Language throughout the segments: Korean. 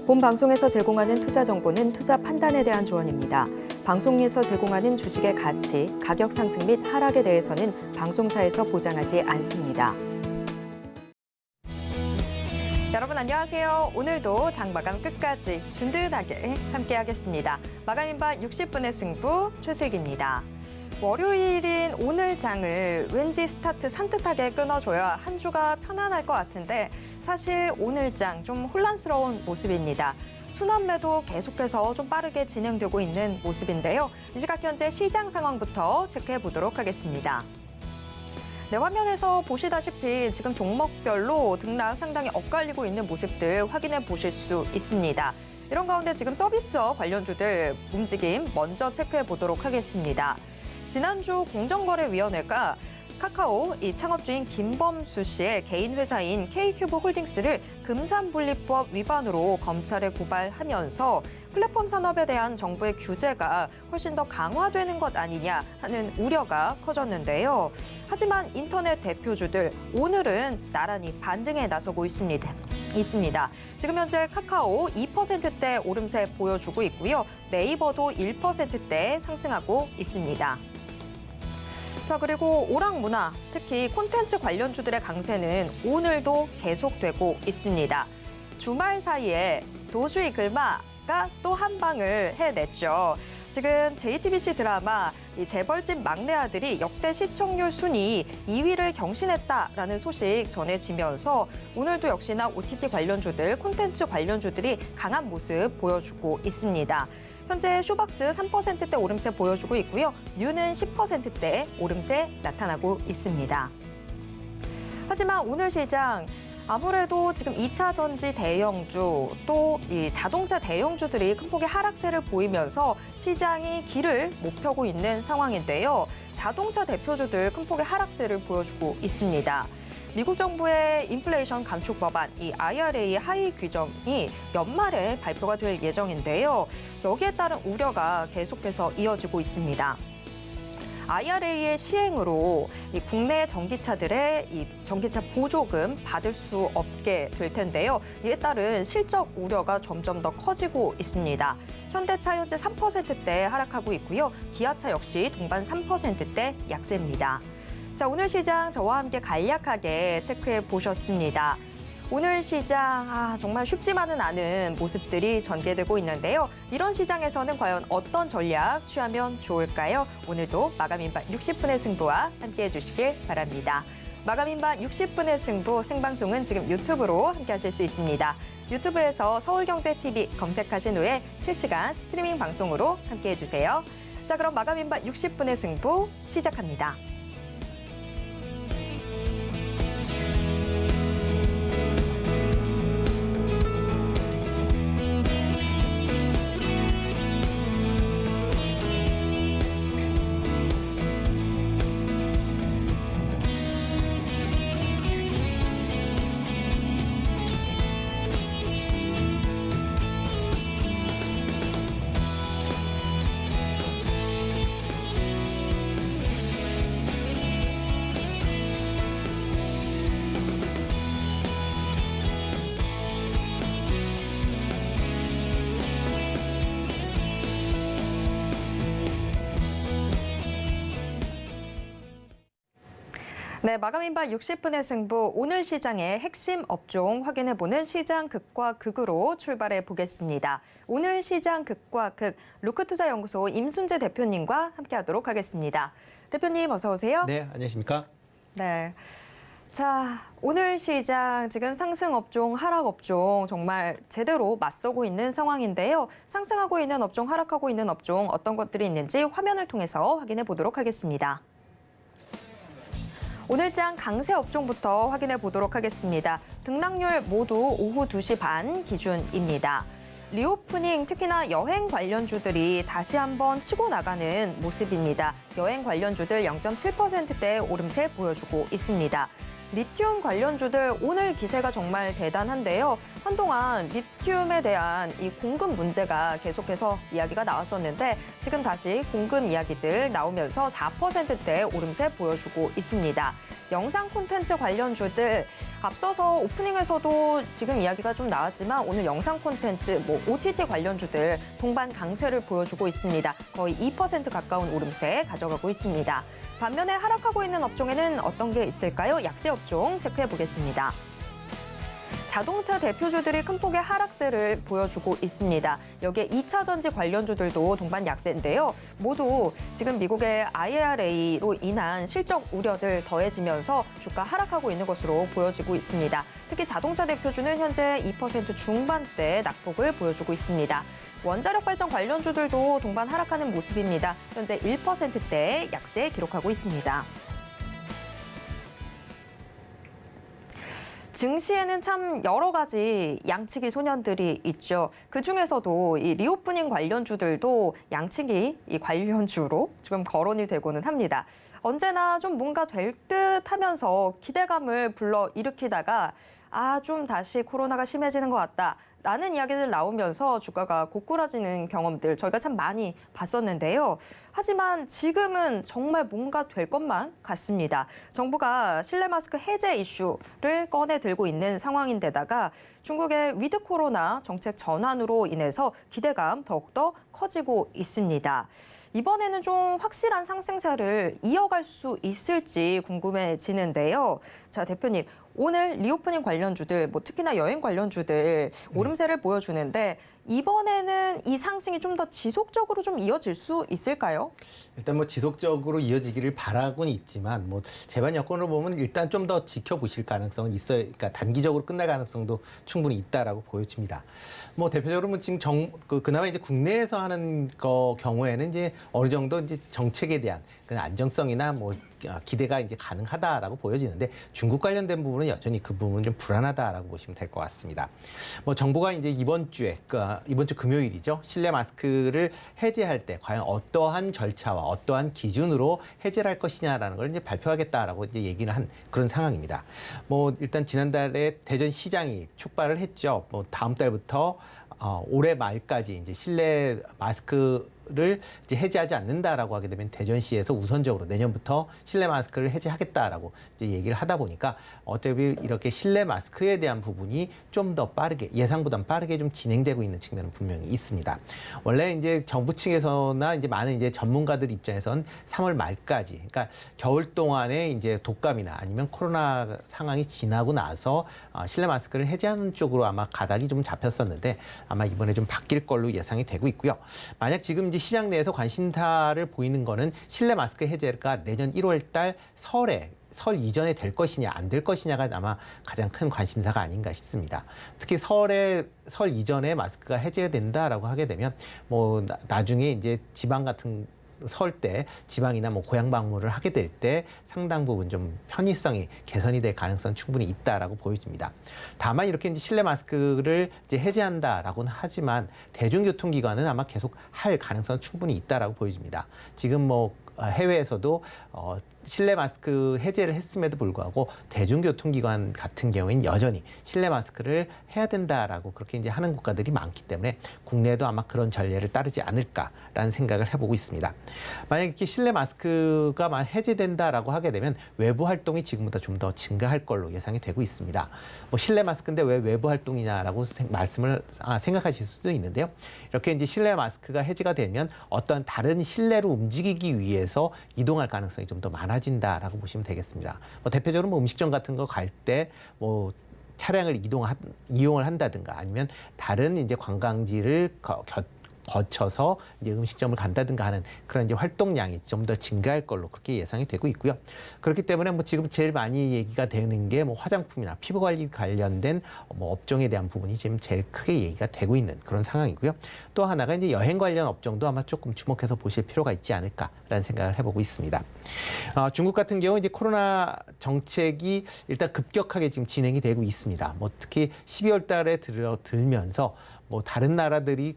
본 방송에서 제공하는 투자 정보는 투자 판단에 대한 조언입니다. 방송에서 제공하는 주식의 가치, 가격 상승 및 하락에 대해서는 방송사에서 보장하지 않습니다. 여러분 안녕하세요. 오늘도 장마감 끝까지 든든하게 함께하겠습니다. 마감인바 60분의 승부 최슬기입니다. 월요일인 오늘 장을 왠지 스타트 산뜻하게 끊어줘야 한 주가 편안할 것 같은데 사실 오늘 장 좀 혼란스러운 모습입니다. 순환매도 계속해서 좀 빠르게 진행되고 있는 모습인데요. 이 시각 현재 시장 상황부터 체크해 보도록 하겠습니다. 네, 화면에서 보시다시피 지금 종목별로 등락 상당히 엇갈리고 있는 모습들 확인해 보실 수 있습니다. 이런 가운데 지금 서비스업 관련주들 움직임 먼저 체크해 보도록 하겠습니다. 지난주 공정거래위원회가 카카오 이 창업주인 김범수 씨의 개인 회사인 K큐브 홀딩스를 금산분리법 위반으로 검찰에 고발하면서 플랫폼 산업에 대한 정부의 규제가 훨씬 더 강화되는 것 아니냐 하는 우려가 커졌는데요. 하지만 인터넷 대표주들 오늘은 나란히 반등에 나서고 있습니다. 지금 현재 카카오 2%대 오름세 보여주고 있고요. 네이버도 1%대 상승하고 있습니다. 자, 그리고 오락문화, 특히 콘텐츠 관련주들의 강세는 오늘도 계속되고 있습니다. 주말 사이에 도주이 글마가 또 한 방을 해냈죠. 지금 JTBC 드라마 이 재벌집 막내 아들이 역대 시청률 순위 2위를 경신했다라는 소식 전해지면서 오늘도 역시나 OTT 관련주들, 콘텐츠 관련주들이 강한 모습 보여주고 있습니다. 현재 쇼박스 3%대 오름세 보여주고 있고요. 뉴는 10%대 오름세 나타나고 있습니다. 하지만 오늘 시장 아무래도 지금 2차 전지 대형주 또 이 자동차 대형주들이 큰 폭의 하락세를 보이면서 시장이 길을 못 펴고 있는 상황인데요. 자동차 대표주들 큰 폭의 하락세를 보여주고 있습니다. 미국 정부의 인플레이션 감축 법안, 이 IRA 하위 규정이 연말에 발표가 될 예정인데요. 여기에 따른 우려가 계속해서 이어지고 있습니다. IRA의 시행으로 이 국내 전기차들의 이 전기차 보조금 받을 수 없게 될 텐데요. 이에 따른 실적 우려가 점점 더 커지고 있습니다. 현대차 현재 3%대 하락하고 있고요. 기아차 역시 동반 3%대 약세입니다. 자, 오늘 시장 저와 함께 간략하게 체크해 보셨습니다. 오늘 시장 정말 쉽지만은 않은 모습들이 전개되고 있는데요. 이런 시장에서는 과연 어떤 전략 취하면 좋을까요? 오늘도 마감인반 60분의 승부와 함께해 주시길 바랍니다. 마감인반 60분의 승부 생방송은 지금 유튜브로 함께하실 수 있습니다. 유튜브에서 서울경제TV 검색하신 후에 실시간 스트리밍 방송으로 함께해 주세요. 자, 그럼 마감인반 60분의 승부 시작합니다. 네, 마감인반 60분의 승부, 오늘 시장의 핵심 업종 확인해보는 시장 극과 극으로 출발해 보겠습니다. 오늘 시장 극과 극, 루크투자연구소 임순재 대표님과 함께하도록 하겠습니다. 대표님 어서 오세요. 네, 안녕하십니까? 네. 자, 오늘 시장 지금 상승 업종, 하락 업종 정말 제대로 맞서고 있는 상황인데요. 상승하고 있는 업종, 하락하고 있는 업종 어떤 것들이 있는지 화면을 통해서 확인해 보도록 하겠습니다. 오늘 장 강세 업종부터 확인해 보도록 하겠습니다. 등락률 모두 오후 2시 반 기준입니다. 리오프닝, 특히나 여행 관련주들이 다시 한번 치고 나가는 모습입니다. 여행 관련주들 0.7%대 오름세 보여주고 있습니다. 리튬 관련주들 오늘 기세가 정말 대단한데요. 한동안 리튬에 대한 이 공급 문제가 계속해서 이야기가 나왔었는데 지금 다시 공급 이야기들 나오면서 4%대 오름세 보여주고 있습니다. 영상 콘텐츠 관련주들 앞서서 오프닝에서도 지금 이야기가 좀 나왔지만 오늘 영상 콘텐츠, OTT 관련주들 동반 강세를 보여주고 있습니다. 거의 2% 가까운 오름세 가져가고 있습니다. 반면에 하락하고 있는 업종에는 어떤 게 있을까요? 약세 업종 체크해 보겠습니다. 자동차 대표주들이 큰 폭의 하락세를 보여주고 있습니다. 여기에 2차 전지 관련주들도 동반 약세인데요. 모두 지금 미국의 IRA로 인한 실적 우려들 더해지면서 주가 하락하고 있는 것으로 보여지고 있습니다. 특히 자동차 대표주는 현재 2% 중반대 낙폭을 보여주고 있습니다. 원자력 발전 관련주들도 동반 하락하는 모습입니다. 현재 1%대 약세 기록하고 있습니다. 증시에는 참 여러 가지 양치기 소년들이 있죠. 그중에서도 이 리오프닝 관련주들도 양치기 이 관련주로 지금 거론이 되고는 합니다. 언제나 좀 뭔가 될 듯 하면서 기대감을 불러일으키다가 좀 다시 코로나가 심해지는 것 같다. 라는 이야기들 나오면서 주가가 고꾸라지는 경험들 저희가 참 많이 봤었는데요. 하지만 지금은 정말 뭔가 될 것만 같습니다. 정부가 실내 마스크 해제 이슈를 꺼내 들고 있는 상황인데다가 중국의 위드 코로나 정책 전환으로 인해서 기대감 더욱더 커지고 있습니다. 이번에는 좀 확실한 상승세를 이어갈 수 있을지 궁금해지는데요. 자, 대표님. 오늘 리오프닝 관련주들, 특히나 여행 관련주들 오름세를 보여주는데 이번에는 이 상승이 좀 더 지속적으로 좀 이어질 수 있을까요? 일단 지속적으로 이어지기를 바라고는 있지만 재반 여건으로 보면 일단 좀 더 지켜보실 가능성은 있어요. 그러니까 단기적으로 끝날 가능성도 충분히 있다라고 보여집니다. 대표적으로 지금 그나마 이제 국내에서 하는 경우에는 이제 어느 정도 이제 정책에 대한 그 안정성이나 기대가 이제 가능하다라고 보여지는데 중국 관련된 부분은 여전히 그 부분은 좀 불안하다라고 보시면 될 것 같습니다. 정부가 이제 이번 주 금요일이죠. 실내 마스크를 해제할 때 과연 어떠한 절차와 어떠한 기준으로 해제를 할 것이냐라는 걸 이제 발표하겠다라고 이제 얘기를 한 그런 상황입니다. 일단 지난달에 대전 시장이 촉발을 했죠. 다음 달부터 올해 말까지 이제 실내 마스크를 이제 해제하지 않는다라고 하게 되면 대전시에서 우선적으로 내년부터 실내 마스크를 해제하겠다라고 이제 얘기를 하다 보니까 어차피 이렇게 실내 마스크에 대한 부분이 좀 더 빠르게 예상보다 빠르게 좀 진행되고 있는 측면은 분명히 있습니다. 원래 이제 정부 측에서나 이제 많은 이제 전문가들 입장에선 3월 말까지 그러니까 겨울 동안에 이제 독감이나 아니면 코로나 상황이 지나고 나서 실내 마스크를 해제하는 쪽으로 아마 가닥이 좀 잡혔었는데 아마 이번에 좀 바뀔 걸로 예상이 되고 있고요. 만약 지금 이제 시장 내에서 관심사를 보이는 거는 실내 마스크 해제가 내년 1월 달 설 이전에 될 것이냐 안 될 것이냐가 아마 가장 큰 관심사가 아닌가 싶습니다. 특히 설 이전에 마스크가 해제된다라고 하게 되면 나중에 이제 지방 같은 설 때 지방이나 고향 방문을 하게 될 때 상당 부분 좀 편의성이 개선이 될 가능성은 충분히 있다라고 보여집니다. 다만 이렇게 이제 실내 마스크를 이제 해제한다라고는 하지만 대중교통기관은 아마 계속 할 가능성은 충분히 있다라고 보여집니다. 지금 해외에서도 실내 마스크 해제를 했음에도 불구하고 대중교통기관 같은 경우에는 여전히 실내 마스크를 해야 된다라고 그렇게 이제 하는 국가들이 많기 때문에 국내에도 아마 그런 전례를 따르지 않을까라는 생각을 해보고 있습니다. 만약 이렇게 실내 마스크가 해제된다라고 하게 되면 외부 활동이 지금보다 좀 더 증가할 걸로 예상이 되고 있습니다. 실내 마스크인데 왜 외부 활동이냐라고 생각하실 수도 있는데요. 이렇게 이제 실내 마스크가 해제가 되면 어떤 다른 실내로 움직이기 위해서 이동할 가능성이 좀 더 많아진다라고 보시면 되겠습니다. 대표적으로 음식점 같은 거 갈 때 차량을 이용을 한다든가 아니면 다른 이제 관광지를 거쳐서 이제 음식점을 간다든가 하는 그런 이제 활동량이 좀 더 증가할 걸로 그렇게 예상이 되고 있고요. 그렇기 때문에 지금 제일 많이 얘기가 되는 게 화장품이나 피부 관리 관련된 업종에 대한 부분이 지금 제일 크게 얘기가 되고 있는 그런 상황이고요. 또 하나가 이제 여행 관련 업종도 아마 조금 주목해서 보실 필요가 있지 않을까라는 생각을 해보고 있습니다. 중국 같은 경우 이제 코로나 정책이 일단 급격하게 지금 진행이 되고 있습니다. 특히 12월 달에 들면서 다른 나라들이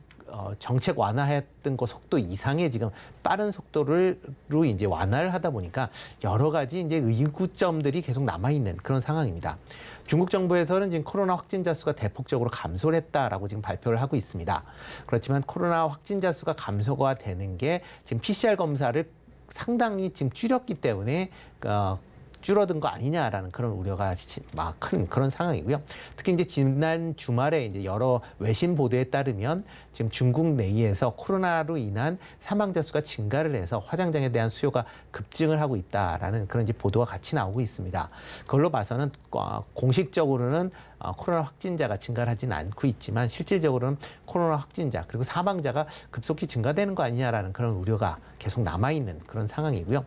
정책 완화했던 그 속도 이상의 지금 빠른 속도로 이제 완화를 하다 보니까 여러 가지 이제 의구점들이 계속 남아 있는 그런 상황입니다. 중국 정부에서는 지금 코로나 확진자 수가 대폭적으로 감소를 했다라고 지금 발표를 하고 있습니다. 그렇지만 코로나 확진자 수가 감소가 되는 게 지금 PCR 검사를 상당히 지금 줄였기 때문에 줄어든 거 아니냐라는 그런 우려가 큰 그런 상황이고요. 특히 이제 지난 주말에 이제 여러 외신 보도에 따르면 지금 중국 내에서 코로나로 인한 사망자 수가 증가를 해서 화장장에 대한 수요가 급증을 하고 있다라는 그런 이제 보도가 같이 나오고 있습니다. 그걸로 봐서는 공식적으로는 코로나 확진자가 증가를 하지는 않고 있지만 실질적으로는 코로나 확진자 그리고 사망자가 급속히 증가되는 거 아니냐라는 그런 우려가 계속 남아있는 그런 상황이고요.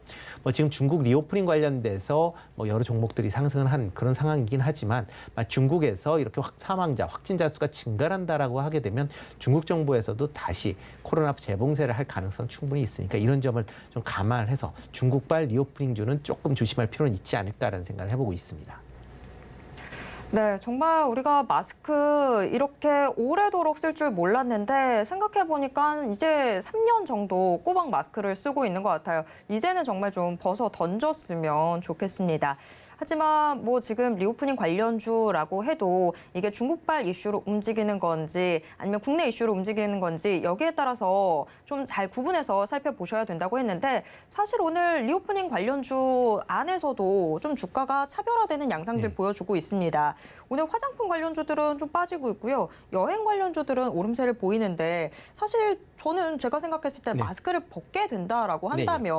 지금 중국 리오프닝 관련돼서 여러 종목들이 상승을 한 그런 상황이긴 하지만 중국에서 이렇게 사망자, 확진자 수가 증가를 한다라고 하게 되면 중국 정부에서도 다시 코로나 재봉쇄를 할 가능성 충분히 있으니까 이런 점을 좀 감안을 해서 중국발 리오프닝주는 조금 조심할 필요는 있지 않을까라는 생각을 해보고 있습니다. 네, 정말 우리가 마스크 이렇게 오래도록 쓸 줄 몰랐는데 생각해보니까 이제 3년 정도 꼬박 마스크를 쓰고 있는 것 같아요. 이제는 정말 좀 벗어 던졌으면 좋겠습니다. 하지만 지금 리오프닝 관련주라고 해도 이게 중국발 이슈로 움직이는 건지 아니면 국내 이슈로 움직이는 건지 여기에 따라서 좀 잘 구분해서 살펴보셔야 된다고 했는데 사실 오늘 리오프닝 관련주 안에서도 좀 주가가 차별화되는 양상들 보여주고 있습니다. 오늘 화장품 관련주들은 좀 빠지고 있고요. 여행 관련주들은 오름세를 보이는데 사실 저는 제가 생각했을 때 마스크를 벗게 된다라고 한다면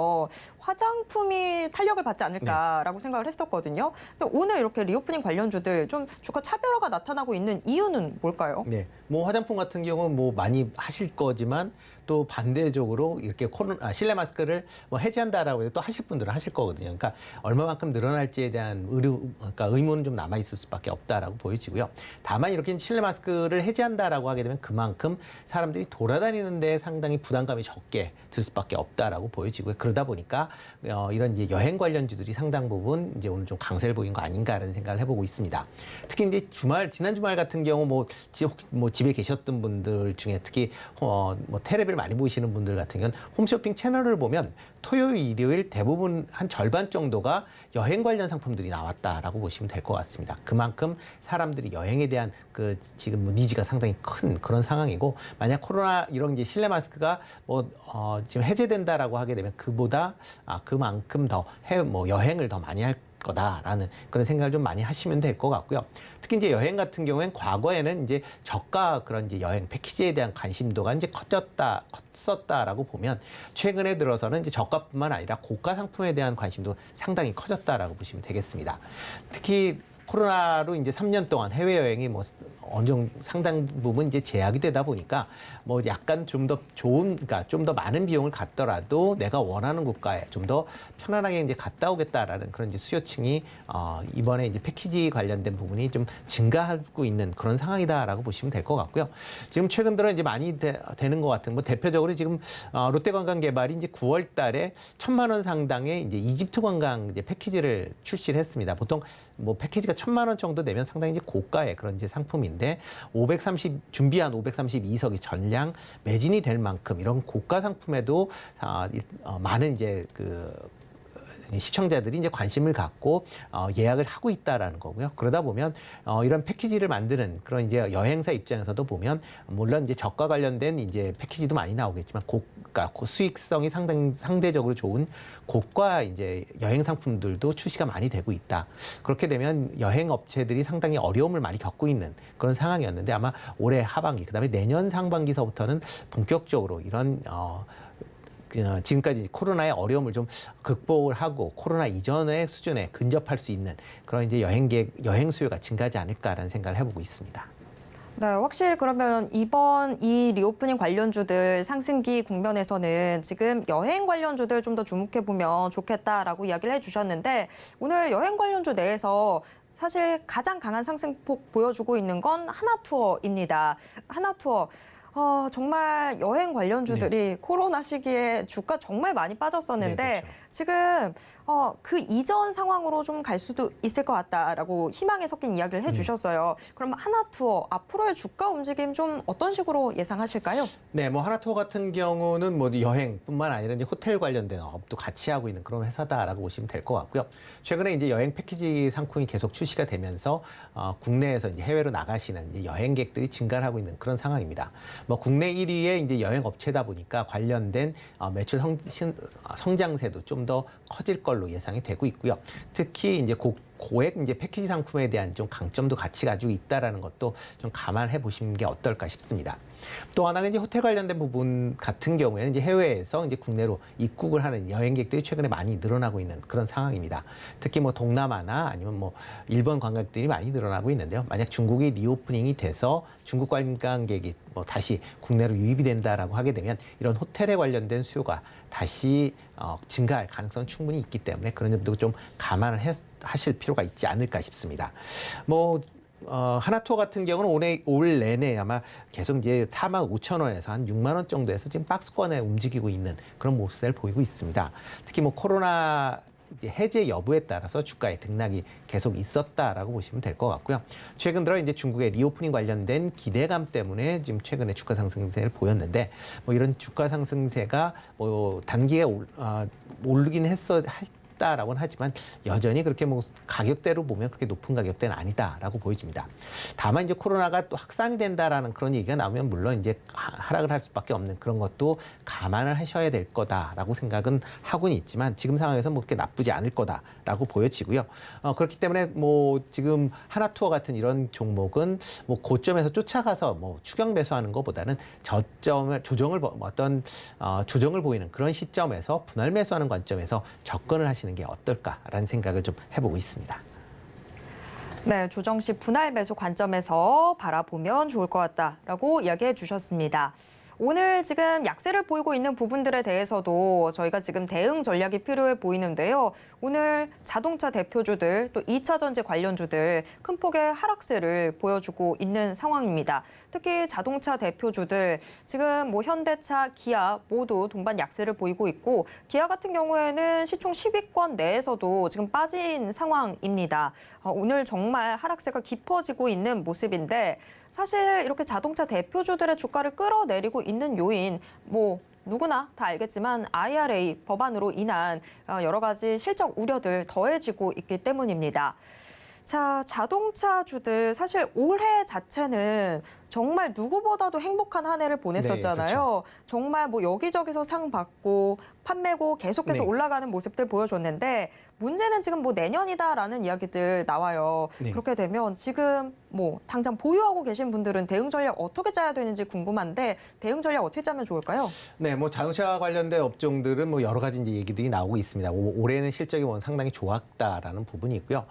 화장품이 탄력을 받지 않을까라고 생각을 했었거든요. 근데 오늘 이렇게 리오프닝 관련주들 좀 주가 차별화가 나타나고 있는 이유는 뭘까요? 네, 화장품 같은 경우는 많이 하실 거지만 또 반대적으로 이렇게 실내 마스크를 해제한다라고 해도 또 하실 분들은 하실 거거든요. 그러니까 얼마만큼 늘어날지에 대한 그러니까 의문은 좀 남아 있을 수밖에 없다라고 보여지고요. 다만 이렇게 실내 마스크를 해제한다라고 하게 되면 그만큼 사람들이 돌아다니는데 상당히 부담감이 적게 들 수밖에 없다라고 보여지고요. 그러다 보니까 이런 이제 여행 관련주들이 상당 부분 이제 오늘 좀 강세를 보인 거 아닌가라는 생각을 해보고 있습니다. 특히 이제 지난 주말 같은 경우 집에 계셨던 분들 중에 특히 테레비를 많이 보시는 분들 같은 경우는 홈쇼핑 채널을 보면 토요일, 일요일 대부분 한 절반 정도가 여행 관련 상품들이 나왔다라고 보시면 될 것 같습니다. 그만큼 사람들이 여행에 대한 지금 니즈가 상당히 큰 그런 상황이고 만약 코로나 이런 이제 실내 마스크가 지금 해제된다라고 하게 되면 그만큼 더 여행을 더 많이 할 거다라는 그런 생각을 좀 많이 하시면 될 것 같고요. 특히 이제 여행 같은 경우엔 과거에는 이제 저가 그런 이제 여행 패키지에 대한 관심도가 이제 컸었다라고 보면 최근에 들어서는 이제 저가뿐만 아니라 고가 상품에 대한 관심도 상당히 커졌다라고 보시면 되겠습니다. 특히 코로나로 이제 3년 동안 해외여행이 어느 정도 상당 부분 이제 제약이 되다 보니까 약간 좀 더 그러니까 좀 더 많은 비용을 갖더라도 내가 원하는 국가에 좀 더 편안하게 이제 갔다 오겠다라는 그런 이제 수요층이 이번에 이제 패키지 관련된 부분이 좀 증가하고 있는 그런 상황이다라고 보시면 될 것 같고요. 지금 최근 들어 이제 많이 되는 것 같은 대표적으로 지금 롯데관광개발이 이제 9월달에 1,000만 원 상당의 이제 이집트 관광 이제 패키지를 출시를 했습니다. 보통 패키지가 1,000만 원 정도 내면 상당히 이제 고가의 그런 이제 상품인데 준비한 532석이 전량 매진이 될 만큼 이런 고가 상품에도 많은 이제 시청자들이 이제 관심을 갖고 예약을 하고 있다라는 거고요. 그러다 보면 이런 패키지를 만드는 그런 이제 여행사 입장에서도 보면 물론 이제 저가 관련된 이제 패키지도 많이 나오겠지만 수익성이 상대적으로 좋은 고가 이제 여행 상품들도 출시가 많이 되고 있다. 그렇게 되면 여행 업체들이 상당히 어려움을 많이 겪고 있는 그런 상황이었는데 아마 올해 하반기 그다음에 내년 상반기서부터는 본격적으로 이런 지금까지 코로나의 어려움을 좀 극복을 하고 코로나 이전의 수준에 근접할 수 있는 그런 이제 여행 수요가 증가하지 않을까라는 생각을 해보고 있습니다. 네, 확실히 그러면 이번 이 리오프닝 관련주들 상승기 국면에서는 지금 여행 관련주들 좀 더 주목해보면 좋겠다라고 이야기를 해주셨는데 오늘 여행 관련주 내에서 사실 가장 강한 상승폭 보여주고 있는 건 하나투어입니다. 하나투어. 정말 여행 관련주들이 코로나 시기에 주가 정말 많이 빠졌었는데 네, 그렇죠. 지금 그 이전 상황으로 좀 갈 수도 있을 것 같다라고 희망에 섞인 이야기를 해주셨어요. 그럼 하나투어 앞으로의 주가 움직임 좀 어떤 식으로 예상하실까요? 네, 뭐 하나투어 같은 경우는 뭐 여행뿐만 아니라 이제 호텔 관련된 업도 같이 하고 있는 그런 회사다라고 보시면 될 것 같고요. 최근에 이제 여행 패키지 상품이 계속 출시가 되면서 국내에서 이제 해외로 나가시는 이제 여행객들이 증가를 하고 있는 그런 상황입니다. 뭐 국내 1위의 이제 여행 업체다 보니까 관련된 매출 성장세도 좀 더 커질 걸로 예상이 되고 있고요. 특히 이제 고액 이제 패키지 상품에 대한 좀 강점도 같이 가지고 있다라는 것도 좀 감안해 보시는 게 어떨까 싶습니다. 또 하나가 이제 호텔 관련된 부분 같은 경우에는 이제 해외에서 이제 국내로 입국을 하는 여행객들이 최근에 많이 늘어나고 있는 그런 상황입니다. 특히 뭐 동남아나 아니면 뭐 일본 관광객들이 많이 늘어나고 있는데요. 만약 중국이 리오프닝이 돼서 중국 관광객이 뭐 다시 국내로 유입이 된다라고 하게 되면 이런 호텔에 관련된 수요가 다시 증가할 가능성은 충분히 있기 때문에 그런 점도 좀 감안을 하실 필요가 있지 않을까 싶습니다. 뭐 하나투어 같은 경우는 올 내내 아마 계속 이제 45,000원에서 한 6만 원 정도에서 지금 박스권에 움직이고 있는 그런 모습을 보이고 있습니다. 특히 뭐 코로나 해제 여부에 따라서 주가의 등락이 계속 있었다라고 보시면 될 것 같고요. 최근 들어 이제 중국의 리오프닝 관련된 기대감 때문에 지금 최근에 주가 상승세를 보였는데 뭐 이런 주가 상승세가 뭐 단기에 오르긴 했다라고는 하지만 여전히 그렇게 뭐 가격대로 보면 그렇게 높은 가격대는 아니다라고 보여집니다. 다만 이제 코로나가 또 확산이 된다라는 그런 얘기가 나오면 물론 이제 하락을 할 수밖에 없는 그런 것도 감안을 하셔야 될 거다라고 생각은 하고는 있지만 지금 상황에서 뭐 그렇게 나쁘지 않을 거다라고 보여지고요. 그렇기 때문에 뭐 지금 하나투어 같은 이런 종목은 뭐 고점에서 쫓아가서 뭐 추격 매수하는 것보다는 저점을 조정을 보이는 그런 시점에서 분할 매수하는 관점에서 접근을 하시는 게 어떨까라는 생각을 좀 해보고 있습니다. 네, 조정 시 분할 매수 관점에서 바라보면 좋을 것 같다라고 이야기해 주셨습니다. 오늘 지금 약세를 보이고 있는 부분들에 대해서도 저희가 지금 대응 전략이 필요해 보이는데요. 오늘 자동차 대표주들 또 2차 전지 관련주들 큰 폭의 하락세를 보여주고 있는 상황입니다. 특히 자동차 대표주들 지금 뭐 현대차, 기아 모두 동반 약세를 보이고 있고 기아 같은 경우에는 시총 10위권 내에서도 지금 빠진 상황입니다. 오늘 정말 하락세가 깊어지고 있는 모습인데 사실 이렇게 자동차 대표주들의 주가를 끌어내리고 있는 요인 뭐 누구나 다 알겠지만 IRA 법안으로 인한 여러 가지 실적 우려들 더해지고 있기 때문입니다. 자, 자동차주들 사실 올해 자체는 정말 누구보다도 행복한 한 해를 보냈었잖아요. 네, 그렇죠. 정말 뭐 여기저기서 상 받고 판매고 계속해서 네. 올라가는 모습들 보여줬는데 문제는 지금 뭐 내년이다라는 이야기들 나와요. 네. 그렇게 되면 지금 뭐 당장 보유하고 계신 분들은 대응 전략 어떻게 짜야 되는지 궁금한데 대응 전략 어떻게 짜면 좋을까요? 네, 뭐 자동차 관련된 업종들은 뭐 여러 가지 이제 얘기들이 나오고 있습니다. 올해는 실적이 상당히 좋았다라는 부분이 있고요.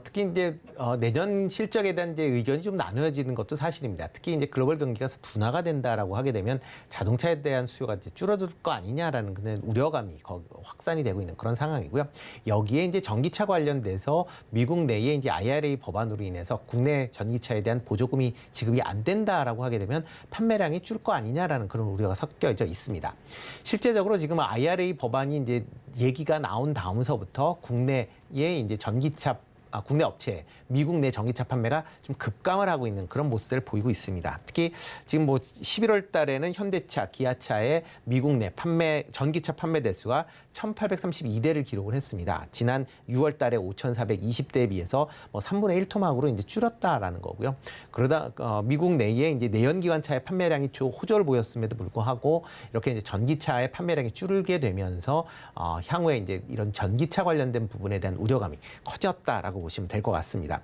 특히 이제 내년 실적에 대한 이제 의견이 좀 나누어지는 것도 사실입니다. 특히 이제 글로벌 경기가 둔화가 된다라고 하게 되면 자동차에 대한 수요가 이제 줄어들 거 아니냐라는 그런 우려감이 확산이 되고 있는 그런 상황이고요. 여기에 이제 전기차 관련돼서 미국 내에 이제 IRA 법안으로 인해서 국내 전기차에 대한 보조금이 지급이 안 된다라고 하게 되면 판매량이 줄 거 아니냐라는 그런 우려가 섞여져 있습니다. 실제적으로 지금 IRA 법안이 이제 얘기가 나온 다음서부터 국내에 이제 국내 업체, 미국 내 전기차 판매가 좀 급감을 하고 있는 그런 모습을 보이고 있습니다. 특히 지금 뭐 11월 달에는 현대차, 기아차의 미국 내 전기차 판매 대수가 1,832대를 기록을 했습니다. 지난 6월 달에 5,420대에 비해서 뭐 3분의 1 토막으로 이제 줄었다라는 거고요. 그러다 미국 내에 이제 내연기관차의 판매량이 호조를 보였음에도 불구하고 이렇게 이제 전기차의 판매량이 줄게 되면서 향후에 이제 이런 전기차 관련된 부분에 대한 우려감이 커졌다라고 보시면 될 것 같습니다.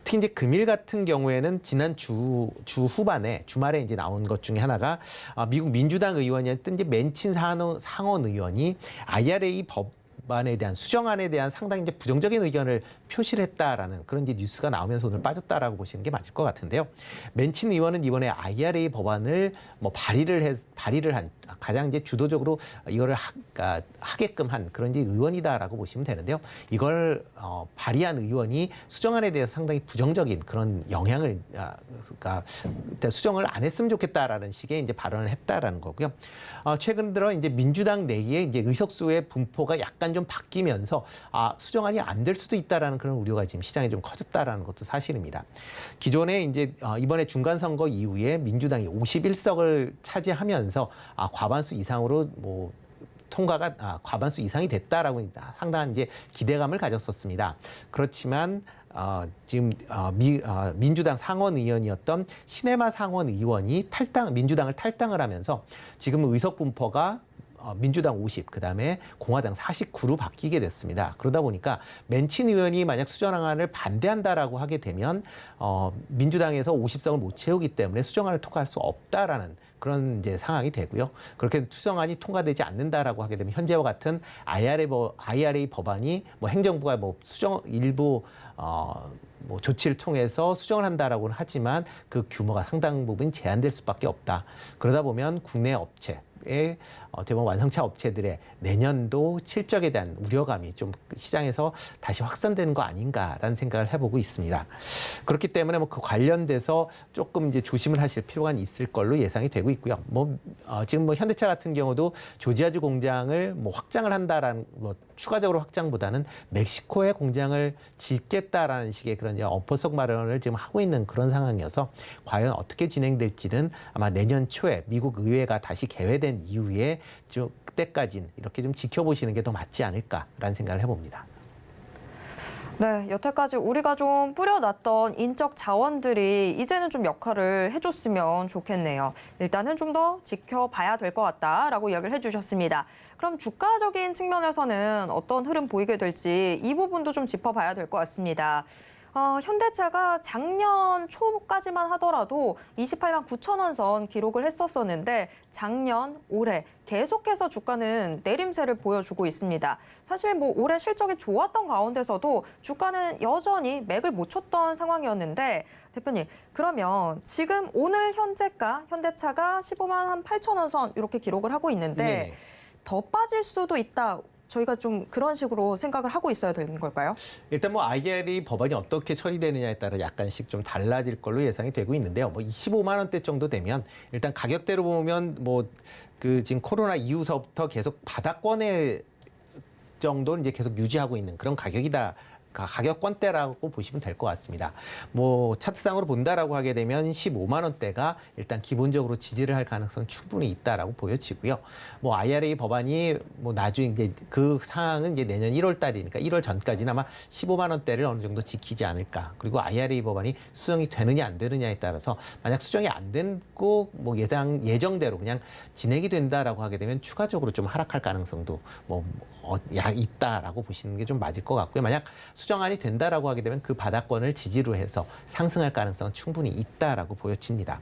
특히 이제 금일 같은 경우에는 지난 주 후반에 주말에 이제 나온 것 중에 하나가 미국 민주당 의원이었던 이제 맨친 상원 의원이 IRA 법안에 대한 수정안에 대한 상당히 이제 부정적인 의견을 표시를 했다라는 그런 이제 뉴스가 나오면서 오늘 빠졌다라고 보시는 게 맞을 것 같은데요. 맨친 의원은 이번에 IRA 법안을 뭐 발의를 한 가장 이제 주도적으로 이거를 하게끔 한 그런 이제 의원이다라고 보시면 되는데요. 이걸 발의한 의원이 수정안에 대해서 상당히 부정적인 그런 영향을 그러니까 수정을 안 했으면 좋겠다라는 식의 이제 발언을 했다라는 거고요. 최근 들어 이제 민주당 내에 이제 의석수의 분포가 약간 좀 바뀌면서 수정안이 안 될 수도 있다라는 그런 우려가 지금 시장에 좀 커졌다라는 것도 사실입니다. 기존에 이제 이번에 중간 선거 이후에 민주당이 51석을 차지하면서 과반수 이상으로 뭐 통과가 과반수 이상이 됐다라고 상당한 이제 기대감을 가졌었습니다. 그렇지만 지금 민주당 상원 의원이었던 시네마 상원 의원이 민주당을 탈당을 하면서 지금 의석 분포가 민주당 50, 그다음에 공화당 49로 바뀌게 됐습니다. 그러다 보니까 맨친 의원이 만약 수정안을 반대한다라고 하게 되면 민주당에서 50석을 못 채우기 때문에 수정안을 통과할 수 없다라는 그런 이제 상황이 되고요. 그렇게 수정안이 통과되지 않는다라고 하게 되면 현재와 같은 IRA 법안이 뭐 행정부가 뭐 일부 뭐 조치를 통해서 수정을 한다라고는 하지만 그 규모가 상당 부분 제한될 수밖에 없다. 그러다 보면 국내 업체 어떻게 보면 완성차 업체들의 내년도 실적에 대한 우려감이 좀 시장에서 다시 확산되는 거 아닌가라는 생각을 해보고 있습니다. 그렇기 때문에 뭐 그 관련돼서 조금 이제 조심을 하실 필요가 있을 걸로 예상이 되고 있고요. 지금 뭐 현대차 같은 경우도 조지아주 공장을 뭐 확장을 한다라는 추가적으로 확장보다는 멕시코에 공장을 짓겠다라는 식의 그런 엄포석 마련을 지금 하고 있는 그런 상황이어서 과연 어떻게 진행될지는 아마 내년 초에 미국 의회가 다시 개회된 이후에 그때까지는 이렇게 좀 지켜보시는 게 더 맞지 않을까라는 생각을 해봅니다. 네, 여태까지 우리가 좀 뿌려놨던 인적 자원들이 이제는 좀 역할을 해줬으면 좋겠네요. 일단은 좀 더 지켜봐야 될 것 같다라고 이야기를 해주셨습니다. 그럼 주가적인 측면에서는 어떤 흐름 보이게 될지 이 부분도 좀 짚어봐야 될 것 같습니다. 현대차가 작년 초까지만 하더라도 28만 9천 원 선 기록을 했었었는데 작년, 올해 계속해서 주가는 내림세를 보여주고 있습니다. 사실 뭐 올해 실적이 좋았던 가운데서도 주가는 여전히 맥을 못 쳤던 상황이었는데 대표님, 그러면 지금 오늘 현재가 현대차가 15만 8천 원 선 이렇게 기록을 하고 있는데 네. 더 빠질 수도 있다. 저희가 좀 그런 식으로 생각을 하고 있어야 되는 걸까요? 일단 뭐 IRA 법안이 어떻게 처리되느냐에 따라 약간씩 좀 달라질 걸로 예상이 되고 있는데요. 뭐 25만 원대 정도 되면 일단 가격대로 보면 뭐 지금 코로나 이후서부터 계속 바닥권의 정도는 이제 계속 유지하고 있는 그런 가격권대라고 보시면 될 것 같습니다. 뭐 차트상으로 본다라고 하게 되면 15만 원대가 일단 기본적으로 지지를 할 가능성 충분히 있다라고 보여지고요. 뭐 IRA 법안이 뭐 나중에 이제 그 상황은 이제 내년 1월 달이니까 1월 전까지는 아마 15만 원대를 어느 정도 지키지 않을까. 그리고 IRA 법안이 수정이 되느냐 안 되느냐에 따라서 만약 수정이 안 되고 뭐 예정대로 그냥 진행이 된다라고 하게 되면 추가적으로 좀 하락할 가능성도 있다라고 보시는 게 좀 맞을 것 같고요. 만약 수정안이 된다라고 하게 되면 그 바닥권을 지지로 해서 상승할 가능성은 충분히 있다라고 보여집니다.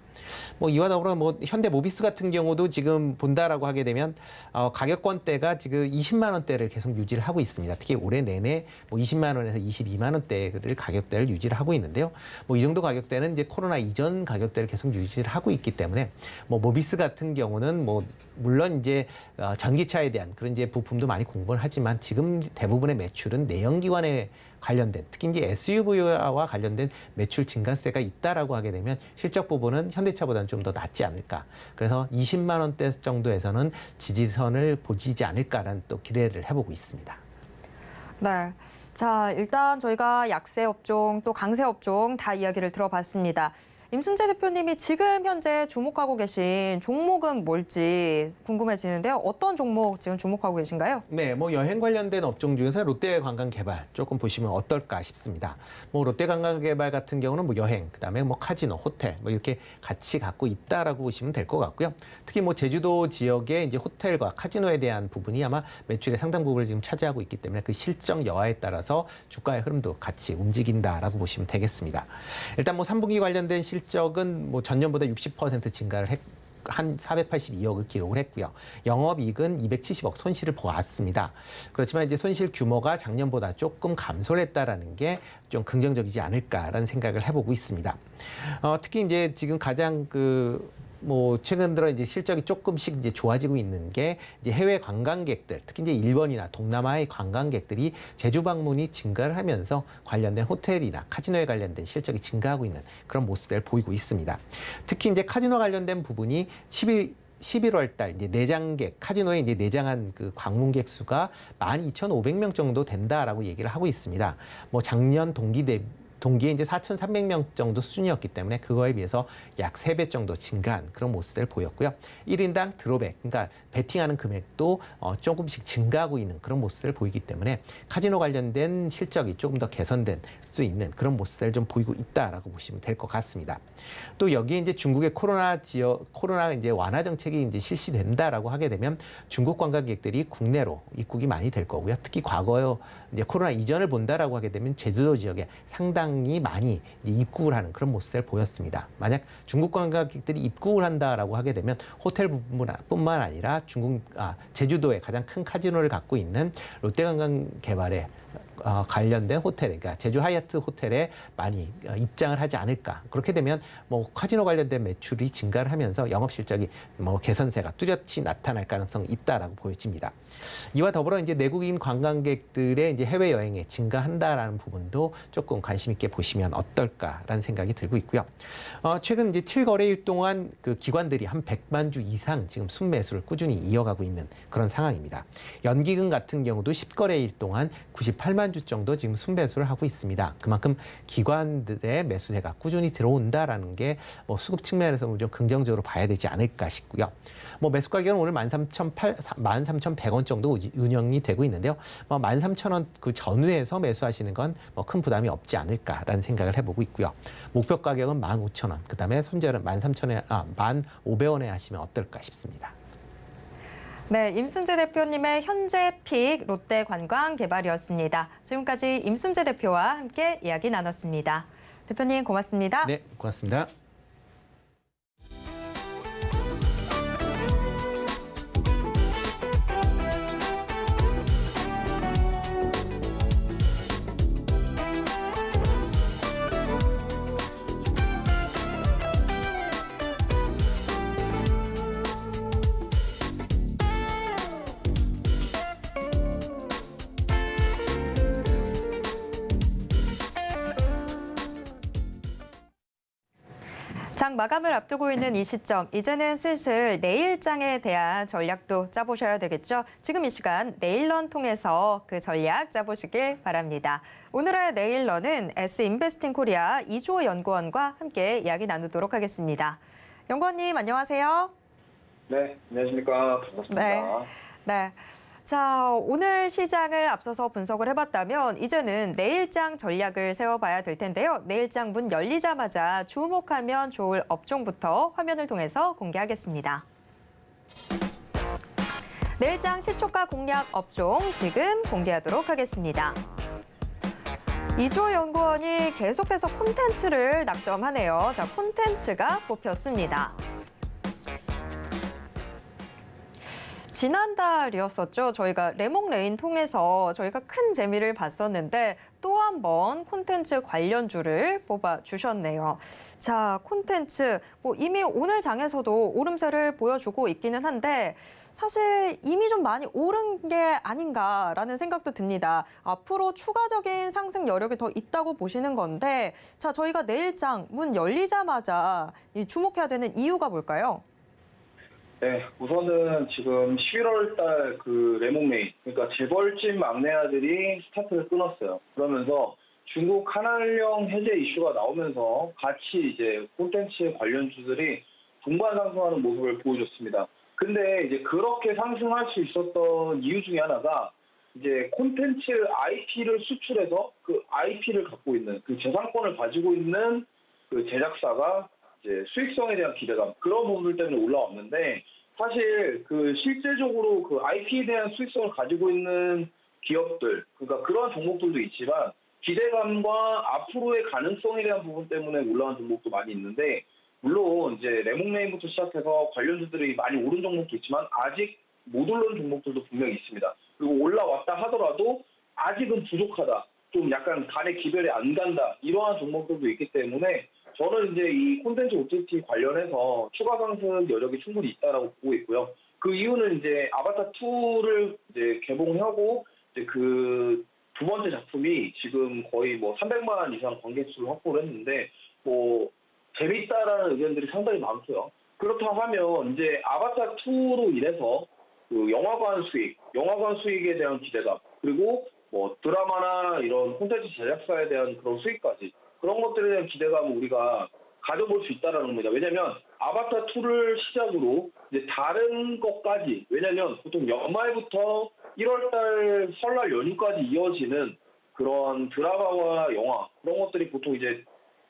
뭐 이와 더불어 뭐 현대모비스 같은 경우도 지금 본다라고 하게 되면 가격권대가 지금 20만 원대를 계속 유지를 하고 있습니다. 특히 올해 내내 뭐 20만 원에서 22만 원대를 가격대를 유지를 하고 있는데요. 뭐 이 정도 가격대는 이제 코로나 이전 가격대를 계속 유지를 하고 있기 때문에 뭐 모비스 같은 경우는 뭐 물론 이제 전기차에 대한 그런 이제 부품도 많이 공급을 하지만 지금 대부분의 매출은 내연기관에 관련된 특히 이제 SUV와 관련된 매출 증가세가 있다라고 하게 되면 실적 부분은 현대차보다는 좀 더 낫지 않을까. 그래서 20만 원대 정도에서는 지지선을 보이지 않을까라는 또 기대를 해보고 있습니다. 네. 자, 일단 저희가 약세 업종 또 강세 업종 다 이야기를 들어봤습니다. 임순재 대표님이 지금 현재 주목하고 계신 종목은 뭘지 궁금해지는데요. 어떤 종목 지금 주목하고 계신가요? 네, 뭐 여행 관련된 업종 중에서 롯데관광개발 조금 보시면 어떨까 싶습니다. 뭐 롯데관광개발 같은 경우는 뭐 여행, 그다음에 뭐 카지노, 호텔 뭐 이렇게 같이 갖고 있다라고 보시면 될 것 같고요. 특히 뭐 제주도 지역의 이제 호텔과 카지노에 대한 부분이 아마 매출의 상당 부분을 지금 차지하고 있기 때문에 그 실적 여하에 따라서 주가의 흐름도 같이 움직인다라고 보시면 되겠습니다. 일단 뭐 3분기 관련된 실적은 뭐 전년보다 60% 증가를 한 482억을 기록을 했고요. 영업이익은 270억 손실을 보았습니다. 그렇지만 이제 손실 규모가 작년보다 조금 감소를 했다라는 게 좀 긍정적이지 않을까라는 생각을 해보고 있습니다. 특히 이제 지금 가장 최근 들어 이제 실적이 조금씩 이제 좋아지고 있는 게 이제 해외 관광객들, 특히 이제 일본이나 동남아의 관광객들이 제주 방문이 증가를 하면서 관련된 호텔이나 카지노에 관련된 실적이 증가하고 있는 그런 모습들을 보이고 있습니다. 특히 이제 카지노 관련된 부분이 11월 달 이제 내장객, 카지노에 이제 내장한 그 방문객 수가 12,500명 정도 된다라고 얘기를 하고 있습니다. 작년 동기에 이제 4,300명 정도 수준이었기 때문에 그거에 비해서 약 3배 정도 증가한 그런 모습을 보였고요. 1인당 드롭백, 그러니까 베팅하는 금액도 조금씩 증가하고 있는 그런 모습을 보이기 때문에 카지노 관련된 실적이 조금 더 개선된 수 있는 그런 모습을 좀 보이고 있다라고 보시면 될 것 같습니다. 또 여기에 이제 중국의 코로나 이제 완화 정책이 이제 실시된다라고 하게 되면 중국 관광객들이 국내로 입국이 많이 될 거고요. 특히 과거에 이제 코로나 이전을 본다라고 하게 되면 제주도 지역에 상당히 많이 이제 입국을 하는 그런 모습을 보였습니다. 만약 중국 관광객들이 입국을 한다라고 하게 되면 호텔뿐만 아니라 제주도에 가장 큰 카지노를 갖고 있는 롯데관광개발에 관련된 호텔, 그러니까 제주 하얏트 호텔에 많이 입장을 하지 않을까. 그렇게 되면 카지노 관련된 매출이 증가를 하면서 영업 실적이 개선세가 뚜렷이 나타날 가능성이 있다라고 보여집니다. 이와 더불어 이제 내국인 관광객들의 이제 해외 여행에 증가한다라는 부분도 조금 관심 있게 보시면 어떨까라는 생각이 들고 있고요. 최근 이제 7거래일 동안 그 기관들이 한 100만 주 이상 지금 순매수를 꾸준히 이어가고 있는 그런 상황입니다. 연기금 같은 경우도 10거래일 동안 98만 주 정도 지금 순매수를 하고 있습니다. 그만큼 기관들의 매수세가 꾸준히 들어온다라는 게 수급 측면에서 좀 긍정적으로 봐야 되지 않을까 싶고요. 매수 가격은 오늘 13,100원 정도 운영이 되고 있는데요. 13,000원 그 전후에서 매수하시는 건 큰 부담이 없지 않을까라는 생각을 해보고 있고요. 목표 가격은 15,000원, 그다음에 손절은 1,500원에 하시면 어떨까 싶습니다. 네, 임순재 대표님의 현재 픽 롯데관광개발이었습니다. 지금까지 임순재 대표와 함께 이야기 나눴습니다. 대표님 고맙습니다. 네, 고맙습니다. 장 마감을 앞두고 있는 이 시점, 이제는 슬슬 내일장에 대한 전략도 짜보셔야 되겠죠. 지금 이 시간 내일런 통해서 그 전략 짜보시길 바랍니다. 오늘의 내일런은 S인베스팅 코리아 이주호 연구원과 함께 이야기 나누도록 하겠습니다. 연구원님 안녕하세요. 네, 안녕하십니까. 반갑습니다. 네. 자, 오늘 시장을 앞서서 분석을 해봤다면 이제는 내일장 전략을 세워봐야 될 텐데요. 내일장 문 열리자마자 주목하면 좋을 업종부터 화면을 통해서 공개하겠습니다. 내일장 시초가 공략 업종 지금 공개하도록 하겠습니다. 이주호 연구원이 계속해서 콘텐츠를 낙점하네요. 자, 콘텐츠가 뽑혔습니다. 지난달이었었죠. 저희가 레몽레인 통해서 저희가 큰 재미를 봤었는데 또 한 번 콘텐츠 관련주를 뽑아주셨네요. 자, 콘텐츠 이미 오늘 장에서도 오름세를 보여주고 있기는 한데 사실 이미 좀 많이 오른 게 아닌가라는 생각도 듭니다. 앞으로 추가적인 상승 여력이 더 있다고 보시는 건데 자, 저희가 내일장 문 열리자마자 주목해야 되는 이유가 뭘까요? 네, 우선은 지금 11월 달 그 레몽레인, 그러니까 재벌집 막내 아들이 스타트를 끊었어요. 그러면서 중국 한한령 해제 이슈가 나오면서 같이 이제 콘텐츠 관련주들이 분반 상승하는 모습을 보여줬습니다. 근데 이제 그렇게 상승할 수 있었던 이유 중에 하나가 이제 콘텐츠 IP를 수출해서 그 IP를 갖고 있는 그 재산권을 가지고 있는 그 제작사가 이제 수익성에 대한 기대감 그런 부분들 때문에 올라왔는데 사실 그 실제적으로 그 IP에 대한 수익성을 가지고 있는 기업들 그러니까 그러한 종목들도 있지만 기대감과 앞으로의 가능성에 대한 부분 때문에 올라간 종목도 많이 있는데 물론 이제 레몬메인부터 시작해서 관련주들이 많이 오른 종목도 있지만 아직 못 오른 종목들도 분명히 있습니다. 그리고 올라왔다 하더라도 아직은 부족하다. 좀 약간 간의 기별이 안 간다. 이러한 종목들도 있기 때문에 저는 이제 이 콘텐츠 OTT 관련해서 추가 상승 여력이 충분히 있다라고 보고 있고요. 그 이유는 이제 아바타 2를 이제 개봉하고 이제 그 두 번째 작품이 지금 거의 뭐 300만 이상 관객수를 확보를 했는데 뭐 재밌다라는 의견들이 상당히 많고요. 그렇다고 하면 이제 아바타 2로 인해서 그 영화관 수익에 대한 기대감, 그리고 뭐 드라마나 이런 콘텐츠 제작사에 대한 그런 수익까지 그런 것들에 대한 기대감을 우리가 가져볼 수 있다라는 겁니다. 왜냐하면 아바타 2를 시작으로 이제 다른 것까지, 왜냐하면 보통 연말부터 1월달 설날 연휴까지 이어지는 그런 드라마와 영화 그런 것들이 보통 이제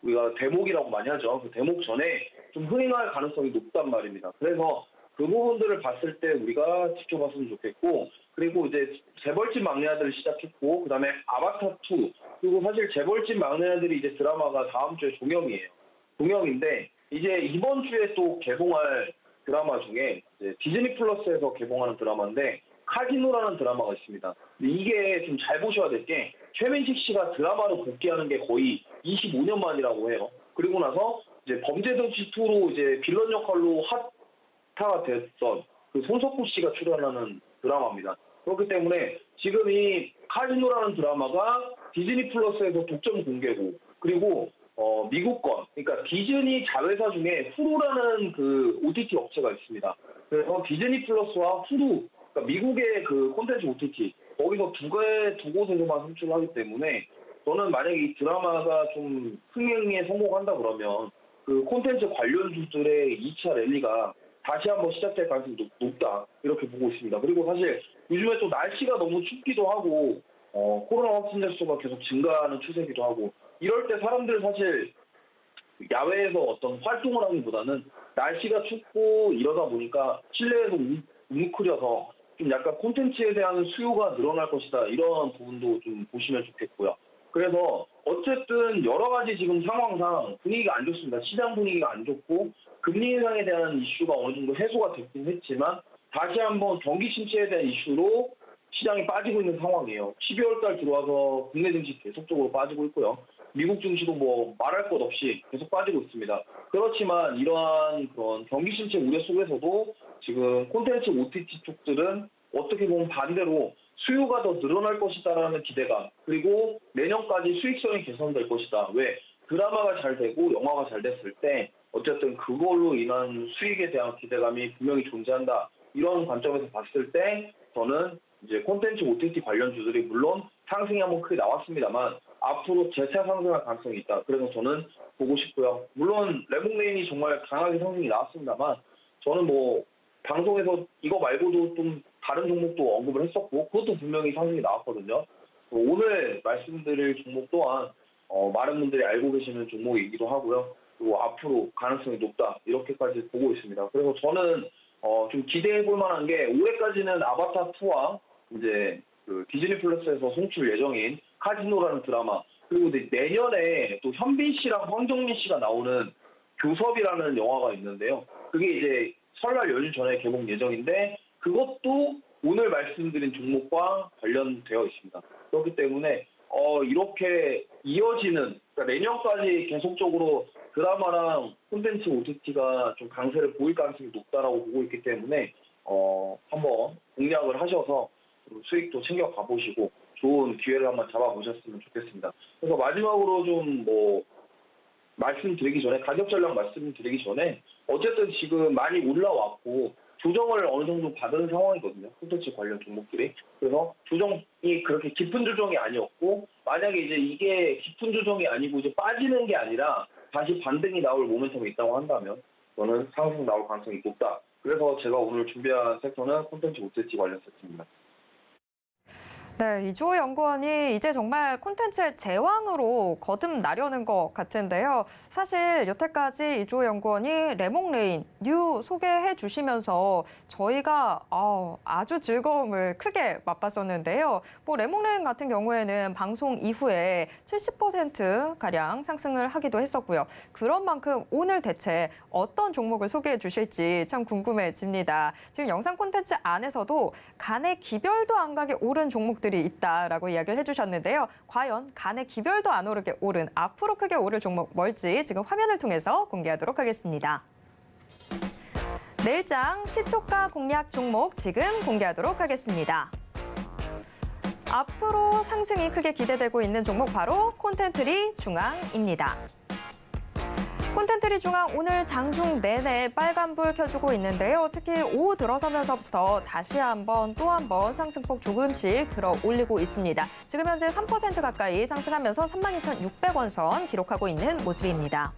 우리가 대목이라고 많이 하죠. 그 대목 전에 좀 흥행할 가능성이 높단 말입니다. 그래서 그 부분들을 봤을 때 우리가 지켜봤으면 좋겠고, 그리고 이제 재벌집 막내 아들을 시작했고, 그 다음에 아바타 2, 그리고 사실 재벌집 막내 아들이 이제 드라마가 다음 주에 종영이에요. 종영인데, 이제 이번 주에 또 개봉할 드라마 중에 이제 디즈니 플러스에서 개봉하는 드라마인데, 카지노라는 드라마가 있습니다. 근데 이게 좀 잘 보셔야 될 게, 최민식 씨가 드라마로 복귀하는 게 거의 25년 만이라고 해요. 그리고 나서 이제 범죄도시 2로 이제 빌런 역할로 핫타가 됐던 그 손석구 씨가 출연하는 드라마입니다. 그렇기 때문에 지금 이 카지노라는 드라마가 디즈니 플러스에서 독점 공개고, 그리고 미국 건, 그러니까 디즈니 자회사 중에 후루라는 그 OTT 업체가 있습니다. 그래서 디즈니 플러스와 후루, 그러니까 미국의 그 콘텐츠 OTT, 거기서 두 곳에서만 송출하기 때문에 저는 만약에 이 드라마가 좀 흥행에 성공한다 그러면 그 콘텐츠 관련주들의 2차 랠리가 다시 한번 시작될 가능성이 높다, 이렇게 보고 있습니다. 그리고 사실 요즘에 또 날씨가 너무 춥기도 하고 코로나 확진자 수가 계속 증가하는 추세이기도 하고, 이럴 때 사람들 사실 야외에서 어떤 활동을 하기보다는 날씨가 춥고 이러다 보니까 실내에서 웅크려서 좀 약간 콘텐츠에 대한 수요가 늘어날 것이다, 이런 부분도 좀 보시면 좋겠고요. 그래서 어쨌든 여러 가지 지금 상황상 분위기가 안 좋습니다. 시장 분위기가 안 좋고 금리 인상에 대한 이슈가 어느 정도 해소가 됐긴 했지만 다시 한번 경기 침체에 대한 이슈로 시장이 빠지고 있는 상황이에요. 12월 달 들어와서 국내 증시 계속적으로 빠지고 있고요. 미국 증시도 뭐 말할 것 없이 계속 빠지고 있습니다. 그렇지만 이러한 그런 경기 침체 우려 속에서도 지금 콘텐츠 OTT 쪽들은 어떻게 보면 반대로 수요가 더 늘어날 것이다라는 기대감, 그리고 내년까지 수익성이 개선될 것이다. 왜? 드라마가 잘 되고 영화가 잘 됐을 때 어쨌든 그걸로 인한 수익에 대한 기대감이 분명히 존재한다. 이런 관점에서 봤을 때 저는 이제 콘텐츠 OTT 관련주들이 물론 상승이 한번 크게 나왔습니다만 앞으로 재차 상승할 가능성이 있다. 그래서 저는 보고 싶고요. 물론 레몬레인이 정말 강하게 상승이 나왔습니다만 저는 뭐 방송에서 이거 말고도 좀 다른 종목도 언급을 했었고 그것도 분명히 상승이 나왔거든요. 오늘 말씀드릴 종목 또한 많은 분들이 알고 계시는 종목이기도 하고요. 그리고 앞으로 가능성이 높다, 이렇게까지 보고 있습니다. 그래서 저는 좀 기대해 볼 만한 게 올해까지는 아바타 2와 이제 그 디즈니 플러스에서 송출 예정인 카지노라는 드라마, 그리고 내년에 또 현빈 씨랑 황정민 씨가 나오는 교섭이라는 영화가 있는데요. 그게 이제 설날 연휴 전에 개봉 예정인데 그것도 오늘 말씀드린 종목과 관련되어 있습니다. 그렇기 때문에 이렇게 이어지는, 그러니까 내년까지 계속적으로 드라마랑 콘텐츠 OTT가 좀 강세를 보일 가능성이 높다라고 보고 있기 때문에 한번 공략을 하셔서 수익도 챙겨 가보시고 좋은 기회를 한번 잡아보셨으면 좋겠습니다. 그래서 마지막으로 좀 뭐 말씀드리기 전에, 가격 전략 말씀드리기 전에 어쨌든 지금 많이 올라왔고 조정을 어느 정도 받은 상황이거든요. 콘텐츠 관련 종목들이. 그래서 조정이 그렇게 깊은 조정이 아니었고, 만약에 이제 이게 깊은 조정이 아니고 이제 빠지는 게 아니라 다시 반등이 나올 모멘텀이 있다고 한다면 저는 상승 나올 가능성이 높다. 그래서 제가 오늘 준비한 섹터는 콘텐츠 OTT 관련 섹터입니다. 네, 이주호 연구원이 이제 정말 콘텐츠의 제왕으로 거듭나려는 것 같은데요. 사실 여태까지 이주호 연구원이 레몽레인, 뉴 소개해 주시면서 저희가 아주 즐거움을 크게 맛봤었는데요. 뭐 레몽레인 같은 경우에는 방송 이후에 70%가량 상승을 하기도 했었고요. 그런 만큼 오늘 대체 어떤 종목을 소개해 주실지 참 궁금해집니다. 지금 영상 콘텐츠 안에서도 간의 기별도 안 가게 오른 종목들이 있다라고 이야기를 해주셨는데요. 과연 간의 기별도 안 오르게 오른, 앞으로 크게 오를 종목 뭘지 지금 화면을 통해서 공개하도록 하겠습니다. 내일장 시초가 공략 종목 지금 공개하도록 하겠습니다. 앞으로 상승이 크게 기대되고 있는 종목 바로 콘텐트리 중앙입니다. 콘텐트리 중앙 오늘 장중 내내 빨간불 켜주고 있는데요. 특히 오후 들어서면서부터 다시 또 한 번 상승폭 조금씩 들어 올리고 있습니다. 지금 현재 3% 가까이 상승하면서 32,600원 선 기록하고 있는 모습입니다.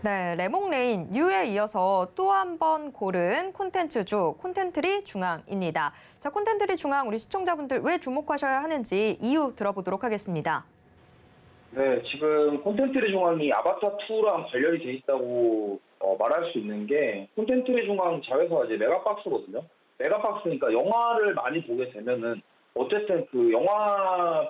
네, 레몽레인, 뉴에 이어서 또 한 번 고른 콘텐츠주, 콘텐트리 중앙입니다. 자, 콘텐트리 중앙 우리 시청자분들 왜 주목하셔야 하는지 이유 들어보도록 하겠습니다. 네, 지금 콘텐츠리 중앙이 아바타2랑 관련이 돼 있다고 말할 수 있는 게 콘텐츠리 중앙 자회사가 이제 메가박스거든요. 메가박스니까 영화를 많이 보게 되면은 어쨌든 그 영화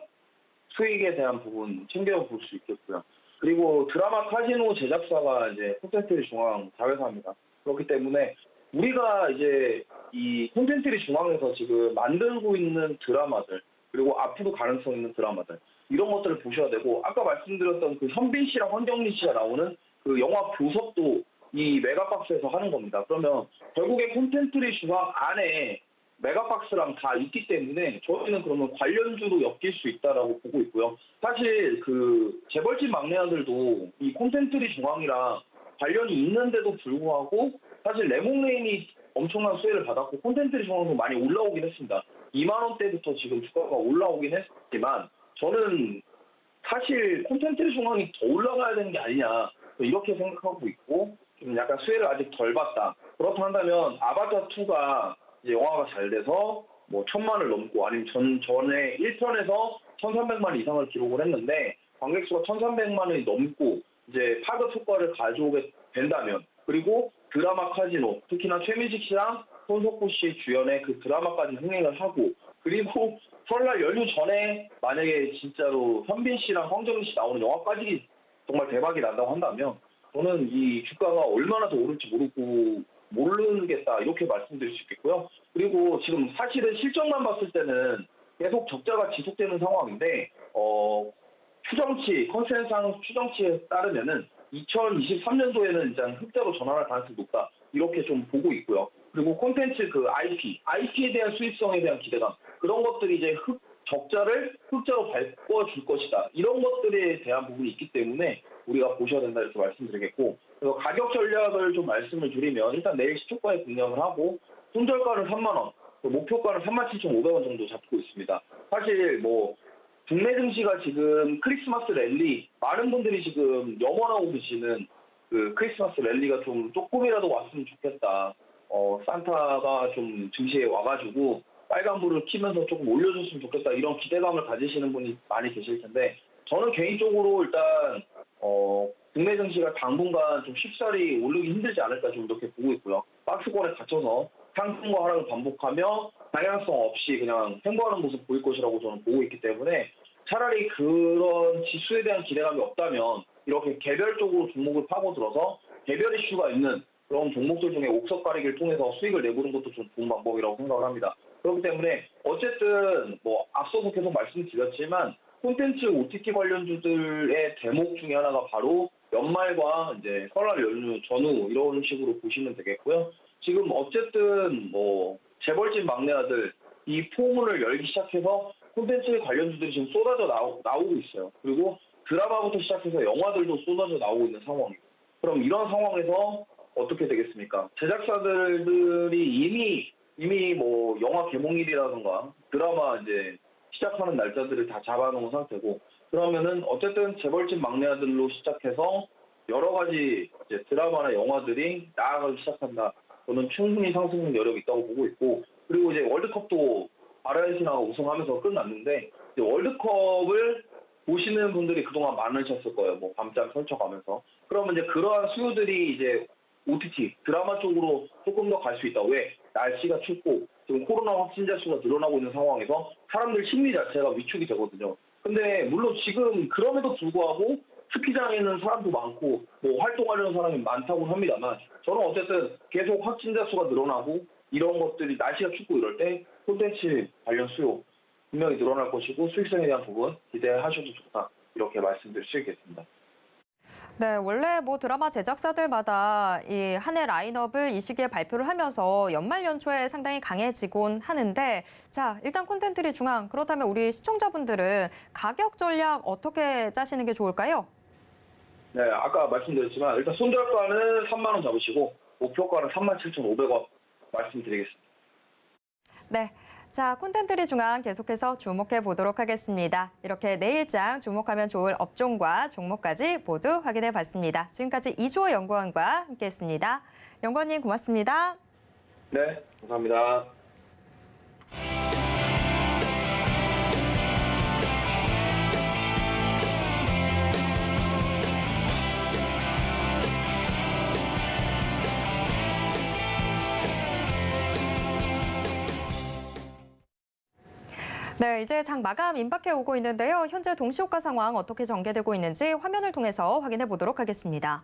수익에 대한 부분 챙겨볼 수 있겠고요. 그리고 드라마 카지노 제작사가 이제 콘텐츠리 중앙 자회사입니다. 그렇기 때문에 우리가 이제 이 콘텐츠리 중앙에서 지금 만들고 있는 드라마들 그리고 앞으로 가능성 있는 드라마들 이런 것들을 보셔야 되고 아까 말씀드렸던 그 현빈 씨랑 황정민 씨가 나오는 그 영화 교섭도 이 메가박스에서 하는 겁니다. 그러면 결국에 콘텐츠리 중앙 안에 메가박스랑 다 있기 때문에 저희는 그러면 관련주로 엮일 수 있다라고 보고 있고요. 사실 그 재벌집 막내 아들도 이 콘텐츠리 중앙이랑 관련이 있는데도 불구하고 사실 레몽레인이 엄청난 수혜를 받았고 콘텐츠리 중앙도 많이 올라오긴 했습니다. 2만 원대부터 지금 주가가 올라오긴 했지만 저는 사실 콘텐츠리 중앙이 더 올라가야 되는 게 아니냐 이렇게 생각하고 있고 좀 약간 수혜를 아직 덜 받다. 그렇다 한다면 아바타2가 이제 영화가 잘 돼서 뭐 1,000만을 넘고 아니면 전에 1편에서 1,300만 이상을 기록을 했는데 관객 수가 1,300만이 넘고 이제 파급 효과를 가져오게 된다면 그리고 드라마 카지노 특히나 최민식 씨랑 손석구 씨 주연의 그 드라마까지 흥행을 하고 그리고 설날 연휴 전에 만약에 진짜로 현빈 씨랑 황정민 씨 나오는 영화까지 정말 대박이 난다고 한다면 저는 이 주가가 얼마나 더 오를지 모르겠다 이렇게 말씀드릴 수 있겠고요. 그리고 지금 사실은 실적만 봤을 때는 계속 적자가 지속되는 상황인데 컨센상 추정치에 따르면은 2023년도에는 일단 흑자로 전환할 가능성이 높다 이렇게 좀 보고 있고요. 그리고 콘텐츠 그 IP에 대한 수익성에 대한 기대감 그런 것들이 이제 적자를 흑자로 바꿔줄 것이다 이런 것들에 대한 부분이 있기 때문에 우리가 보셔야 된다 이렇게 말씀드리겠고 그래서 가격 전략을 좀 말씀을 드리면 일단 내일 시초가에 공략을 하고 손절가는 3만 원, 목표가는 37,500원 정도 잡고 있습니다. 사실 뭐 국내 증시가 지금 크리스마스 랠리 많은 분들이 지금 염원하고 계시는 그 크리스마스 랠리가 좀 조금이라도 왔으면 좋겠다. 산타가 좀 증시에 와가지고 빨간불을 켜면서 조금 올려줬으면 좋겠다 이런 기대감을 가지시는 분이 많이 계실 텐데 저는 개인적으로 일단 국내 증시가 당분간 좀 쉽사리 오르기 힘들지 않을까 좀 이렇게 보고 있고요. 박스권에 갇혀서 상승과 하락을 반복하며 방향성 없이 그냥 횡보하는 모습 보일 것이라고 저는 보고 있기 때문에 차라리 그런 지수에 대한 기대감이 없다면 이렇게 개별적으로 종목을 파고들어서 개별 이슈가 있는 그런 종목들 중에 옥석 가리기를 통해서 수익을 내보는 것도 좀 좋은 방법이라고 생각을 합니다. 그렇기 때문에 어쨌든 뭐 앞서도 계속 말씀드렸지만 콘텐츠 OTT 관련주들의 대목 중에 하나가 바로 연말과 이제 설날 연휴 전후 이런 식으로 보시면 되겠고요. 지금 어쨌든 뭐 재벌집 막내 아들 이 포문을 열기 시작해서 콘텐츠 관련주들이 지금 쏟아져 나오고 있어요. 그리고 드라마부터 시작해서 영화들도 쏟아져 나오고 있는 상황이고 그럼 이런 상황에서 어떻게 되겠습니까? 제작사들이 이미 뭐 영화 개봉일이라든가 드라마 이제 시작하는 날짜들을 다 잡아놓은 상태고 그러면은 어쨌든 재벌집 막내 아들로 시작해서 여러 가지 이제 드라마나 영화들이 나아가기 시작한다. 저는 충분히 상승 여력이 있다고 보고 있고 그리고 이제 월드컵도 아르헨티나가 우승하면서 끝났는데 이제 월드컵을 보시는 분들이 그동안 많으셨을 거예요. 뭐 밤잠 설쳐가면서. 그러면 이제 그러한 수요들이 이제 OTT 드라마 쪽으로 조금 더 갈 수 있다. 왜? 날씨가 춥고 지금 코로나 확진자 수가 늘어나고 있는 상황에서 사람들 심리 자체가 위축이 되거든요. 근데 물론 지금 그럼에도 불구하고 스키장에는 사람도 많고 뭐 활동하려는 사람이 많다고 합니다만 저는 어쨌든 계속 확진자 수가 늘어나고 이런 것들이 날씨가 춥고 이럴 때 콘텐츠 관련 수요 분명히 늘어날 것이고 수익성에 대한 부분 기대하셔도 좋다. 이렇게 말씀드릴 수 있겠습니다. 네, 원래 뭐 드라마 제작사들마다 이 한 해 라인업을 이 시기에 발표를 하면서 연말 연초에 상당히 강해지곤 하는데 자, 일단 콘텐츠리 중앙 그렇다면 우리 시청자분들은 가격 전략 어떻게 짜시는 게 좋을까요? 네, 아까 말씀드렸지만 일단 손절가는 3만 원 잡으시고 목표가는 37,500원 말씀드리겠습니다. 네. 자, 콘텐츠리 중앙 계속해서 주목해 보도록 하겠습니다. 이렇게 내일장 주목하면 좋을 업종과 종목까지 모두 확인해 봤습니다. 지금까지 이주호 연구원과 함께했습니다. 연구원님 고맙습니다. 네, 감사합니다. 네, 이제 장 마감 임박해 오고 있는데요. 현재 동시호가 상황 어떻게 전개되고 있는지 화면을 통해서 확인해 보도록 하겠습니다.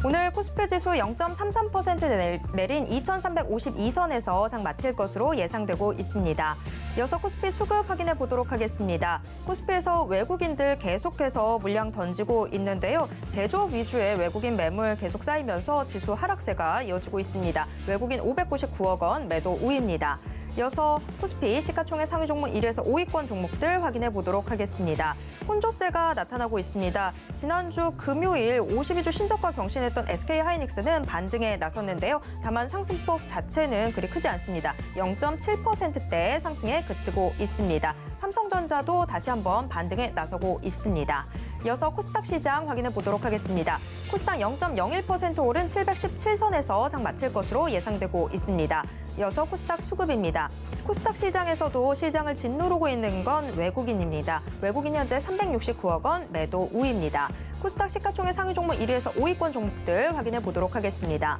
오늘 코스피 지수 0.33% 내린 2,352선에서 장 마칠 것으로 예상되고 있습니다. 이어서 코스피 수급 확인해 보도록 하겠습니다. 코스피에서 외국인들 계속해서 물량 던지고 있는데요. 제조업 위주의 외국인 매물 계속 쌓이면서 지수 하락세가 이어지고 있습니다. 외국인 599억 원 매도 우위입니다. 이어서 코스피 시가총액 상위 종목 1위에서 5위권 종목들 확인해 보도록 하겠습니다. 혼조세가 나타나고 있습니다. 지난주 금요일 52주 신저가 경신했던 SK하이닉스는 반등에 나섰는데요. 다만 상승폭 자체는 그리 크지 않습니다. 0.7%대 상승에 그치고 있습니다. 삼성전자도 다시 한번 반등에 나서고 있습니다. 이어서 코스닥 시장 확인해 보도록 하겠습니다. 코스닥 0.01% 오른 717선에서 장 마칠 것으로 예상되고 있습니다. 이어서 코스닥 수급입니다. 코스닥 시장에서도 시장을 짓누르고 있는 건 외국인입니다. 외국인 현재 369억 원 매도 우위입니다. 코스닥 시가총액 상위 종목 1위에서 5위권 종목들 확인해 보도록 하겠습니다.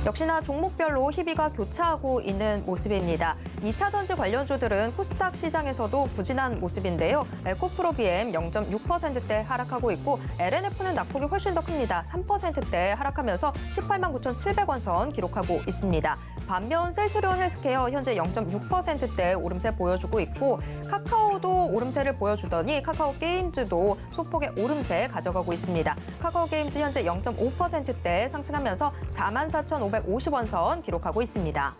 역시나 종목별로 희비가 교차하고 있는 모습입니다. 2차 전지 관련주들은 코스닥 시장에서도 부진한 모습인데요. 에코프로비엠 0.6%대 하락하고 있고 LNF는 낙폭이 훨씬 더 큽니다. 3%대 하락하면서 18만 9,700원 선 기록하고 있습니다. 반면 셀트리온 헬스케어 현재 0.6%대 오름세 보여주고 있고 카카오도 오름세를 보여주더니 카카오 게임즈도 소폭의 오름세 가져가고 있습니다. 카카오 게임즈 현재 0.5%대 상승하면서 44,550원 선 기록하고 있습니다.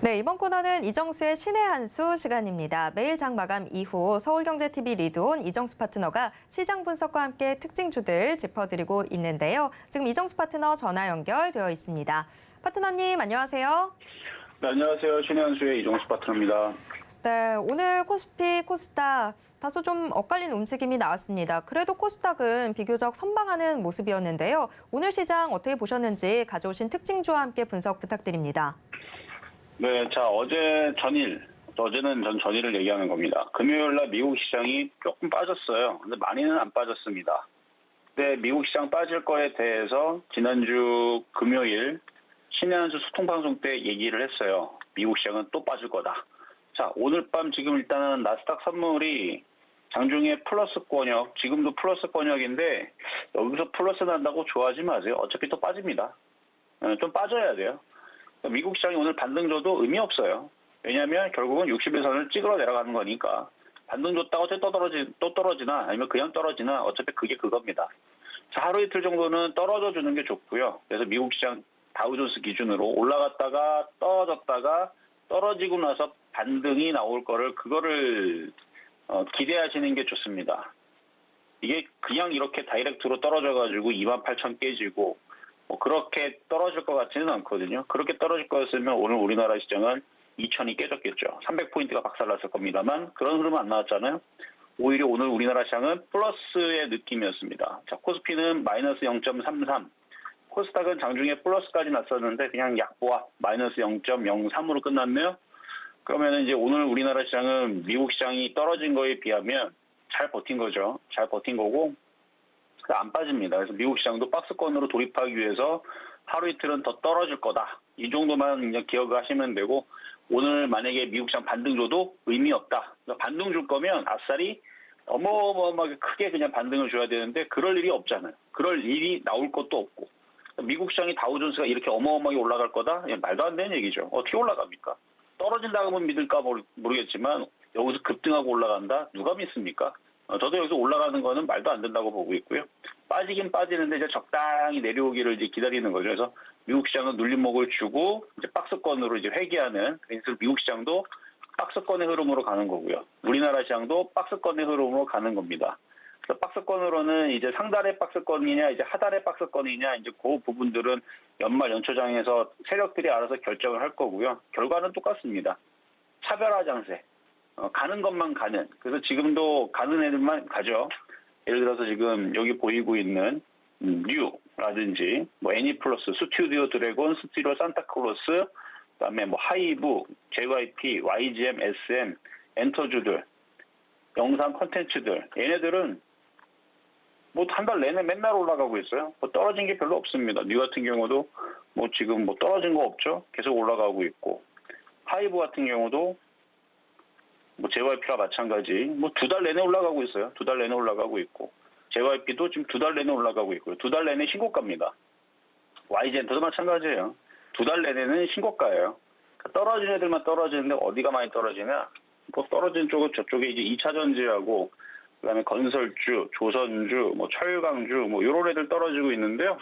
네, 이번 코너는 이정수의 신의 한 수 시간입니다. 매일 장 마감 이후 서울경제TV 리드온 이정수 파트너가 시장 분석과 함께 특징주들 짚어드리고 있는데요. 지금 이정수 파트너 전화 연결되어 있습니다. 파트너님 안녕하세요. 네, 안녕하세요. 신의 한 수의 이정수 파트너입니다. 네, 오늘 코스피, 코스닥 다소 좀 엇갈린 움직임이 나왔습니다. 그래도 코스닥은 비교적 선방하는 모습이었는데요. 오늘 시장 어떻게 보셨는지 가져오신 특징주와 함께 분석 부탁드립니다. 네, 자, 어제는 전일을 얘기하는 겁니다. 금요일 날 미국 시장이 조금 빠졌어요. 근데 많이는 안 빠졌습니다. 근데 미국 시장 빠질 거에 대해서 지난주 금요일 신의 한 수 소통방송 때 얘기를 했어요. 미국 시장은 또 빠질 거다. 자, 오늘 밤 지금 일단은 나스닥 선물이 장중에 플러스 권역, 지금도 플러스 권역인데 여기서 플러스 난다고 좋아하지 마세요. 어차피 또 빠집니다. 좀 빠져야 돼요. 미국 시장이 오늘 반등 줘도 의미 없어요. 왜냐하면 결국은 60일선을 찍으러 내려가는 거니까 반등 줬다고 또 떨어지나 아니면 그냥 떨어지나 어차피 그게 그겁니다. 자, 하루 이틀 정도는 떨어져 주는 게 좋고요. 그래서 미국 시장 다우존스 기준으로 올라갔다가 떨어졌다가 떨어지고 나서 반등이 나올 그거를 기대하시는 게 좋습니다. 이게 그냥 이렇게 다이렉트로 떨어져가지고 28,000 깨지고 그렇게 떨어질 것 같지는 않거든요. 그렇게 떨어질 거였으면 오늘 우리나라 시장은 2,000이 깨졌겠죠. 300포인트가 박살났을 겁니다만 그런 흐름은 안 나왔잖아요. 오히려 오늘 우리나라 시장은 플러스의 느낌이었습니다. 자, 코스피는 마이너스 0.33, 코스닥은 장중에 플러스까지 났었는데 그냥 약보합 마이너스 0.03으로 끝났네요. 그러면 이제 오늘 우리나라 시장은 미국 시장이 떨어진 거에 비하면 잘 버틴 거죠. 잘 버틴 거고 안 빠집니다. 그래서 미국 시장도 박스권으로 돌입하기 위해서 하루 이틀은 더 떨어질 거다. 이 정도만 이제 기억하시면 되고 오늘 만약에 미국 시장 반등 줘도 의미 없다. 그러니까 반등 줄 거면 아싸리 어마어마하게 크게 그냥 반등을 줘야 되는데 그럴 일이 없잖아요. 그럴 일이 나올 것도 없고 미국 시장이 다우존스가 이렇게 어마어마하게 올라갈 거다? 말도 안 되는 얘기죠. 어떻게 올라갑니까? 떨어진다고 하면 믿을까 모르겠지만 여기서 급등하고 올라간다? 누가 믿습니까? 저도 여기서 올라가는 거는 말도 안 된다고 보고 있고요. 빠지긴 빠지는데 이제 적당히 내려오기를 이제 기다리는 거죠. 그래서 미국 시장은 눌림목을 주고 이제 박스권으로 이제 회귀하는 그래서 미국 시장도 박스권의 흐름으로 가는 거고요. 우리나라 시장도 박스권의 흐름으로 가는 겁니다. 그래서 박스권으로는 이제 상단의 박스권이냐 이제 하단의 박스권이냐 이제 그 부분들은 연말 연초장에서 세력들이 알아서 결정을 할 거고요. 결과는 똑같습니다. 차별화 장세. 가는 것만 가는. 그래서 지금도 가는 애들만 가죠. 예를 들어서 지금 여기 보이고 있는 뉴라든지 뭐 애니플러스, 스튜디오 드래곤, 스튜디오 산타클로스, 그다음에 뭐 하이브, JYP, YGM, SM, 엔터주들, 영상 콘텐츠들 얘네들은 뭐 한 달 내내 맨날 올라가고 있어요. 뭐 떨어진 게 별로 없습니다. 뉴 같은 경우도 뭐 지금 뭐 떨어진 거 없죠. 계속 올라가고 있고 하이브 같은 경우도 뭐 JYP와 마찬가지 뭐 2달 내내 올라가고 있어요. 2달 내내 올라가고 있고 JYP도 지금 2달 내내 올라가고 있고요. 2달 내내 신고가입니다. YG엔터도 마찬가지예요. 2달 내내는 신고가예요. 떨어진 애들만 떨어지는데 어디가 많이 떨어지냐? 뭐 떨어진 쪽은 저쪽에 이제 2차 전지하고 그다음에 건설주, 조선주, 뭐 철강주 뭐 이런 애들 떨어지고 있는데요.